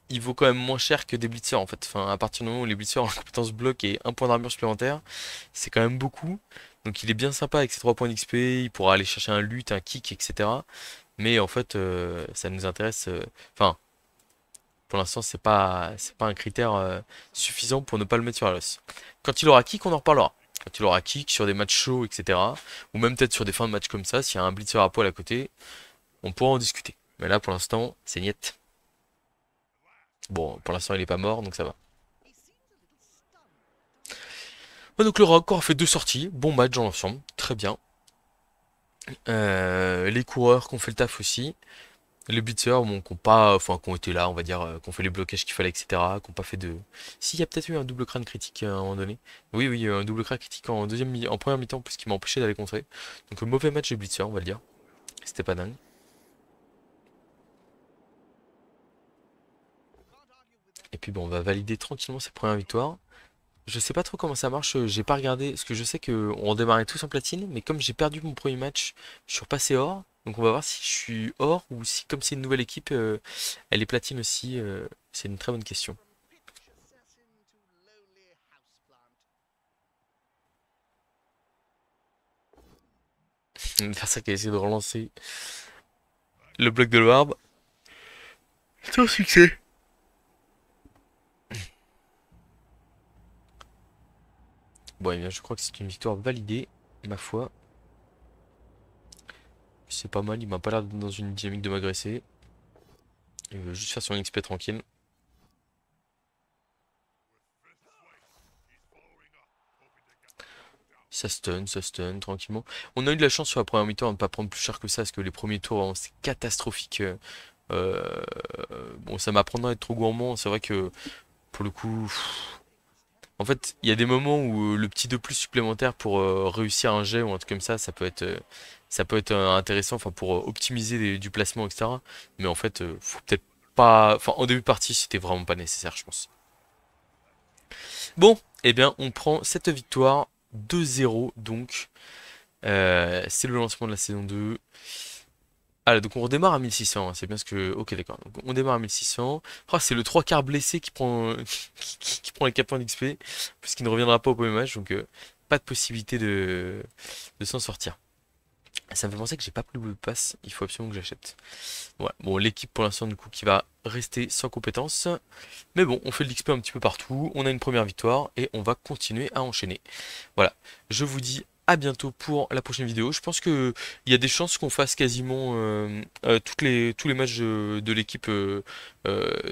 il vaut quand même moins cher que des blitzers en fait. Enfin, à partir du moment où les blitzers ont la compétence bloc et un point d'armure supplémentaire, c'est quand même beaucoup. Donc il est bien sympa avec ses 3 points d'XP, il pourra aller chercher un loot, un kick, etc. Mais en fait, ça nous intéresse. Enfin, pour l'instant, c'est pas un critère suffisant pour ne pas le mettre sur la loss. Quand il aura kick, on en reparlera. Quand il aura kick sur des matchs chauds, etc. Ou même peut-être sur des fins de match comme ça, s'il y a un blitzer à poil à côté, on pourra en discuter. Mais là, pour l'instant, c'est niet. Bon, pour l'instant, il est pas mort, donc ça va. Ouais, donc le record a fait 2 sorties, bon match dans l'ensemble, très bien. Les coureurs qui ont fait le taf aussi. Les blitzers, bon, qui ont pas, enfin, qui ont été là, on va dire, qui ont fait les blocages qu'il fallait, etc. Qui ont pas fait de. Si, il y a peut-être eu un double crâne critique à un moment donné. Oui, oui, un double crâne critique en première mi-temps, parce qu'il m'a empêché d'aller contrer. Donc, un mauvais match des blitzers, on va le dire. C'était pas dingue. Et puis, bon, on va valider tranquillement cette première victoire. Je sais pas trop comment ça marche, j'ai pas regardé, parce que je sais que on démarrait tous en platine, mais comme j'ai perdu mon premier match, je suis repassé or. Donc on va voir si je suis or ou si comme c'est une nouvelle équipe, elle est platine aussi. C'est une très bonne question. L'adversaire qui a essayé de relancer le bloc de l'orbe. C'est un succès. Bon, eh bien, je crois que c'est une victoire validée, ma foi. C'est pas mal, il m'a pas l'air d'être dans une dynamique de m'agresser. Il veut juste faire son XP tranquille. Ça stun, tranquillement. On a eu de la chance sur la première mi-temps de ne pas prendre plus cher que ça, parce que les premiers tours, vraiment, c'était catastrophique. Euh, bon, ça m'apprendra à être trop gourmand. C'est vrai que, pour le coup, en fait, il y a des moments où le petit de plus supplémentaire pour réussir un jet ou un truc comme ça peut être intéressant, enfin, pour optimiser du placement, etc. Mais en fait, faut peut-être pas. Enfin, en début de partie, c'était vraiment pas nécessaire, je pense. Bon, eh bien, on prend cette victoire 2-0, donc. C'est le lancement de la saison 2. Ah, donc on redémarre à 1600, hein, c'est bien ce que. Ok, d'accord. Donc on démarre à 1600. Oh, c'est le 3 quarts blessé qui prend, qui prend les 4 points d'XP, puisqu'il ne reviendra pas au premier match, donc pas de possibilité de s'en sortir. Ça me fait penser que j'ai pas pris le pass, il faut absolument que j'achète. Ouais, bon, l'équipe pour l'instant, du coup, qui va rester sans compétence. Mais bon, on fait de l'XP un petit peu partout, on a une première victoire, et on va continuer à enchaîner. Voilà, je vous dis à bientôt pour la prochaine vidéo. Je pense que il y a des chances qu'on fasse quasiment tous les matchs de l'équipe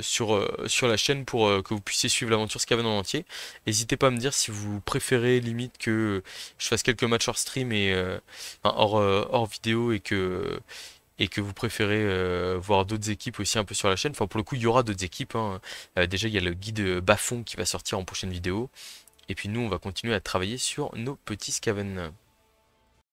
sur la chaîne pour que vous puissiez suivre l'aventure Skaven en entier. N'hésitez pas à me dire si vous préférez limite que je fasse quelques matchs hors stream et enfin, hors vidéo et que vous préférez voir d'autres équipes aussi un peu sur la chaîne. Enfin pour le coup il y aura d'autres équipes, hein. Déjà il y a le guide Bafon qui va sortir en prochaine vidéo. Et puis nous, on va continuer à travailler sur nos petits Skaven.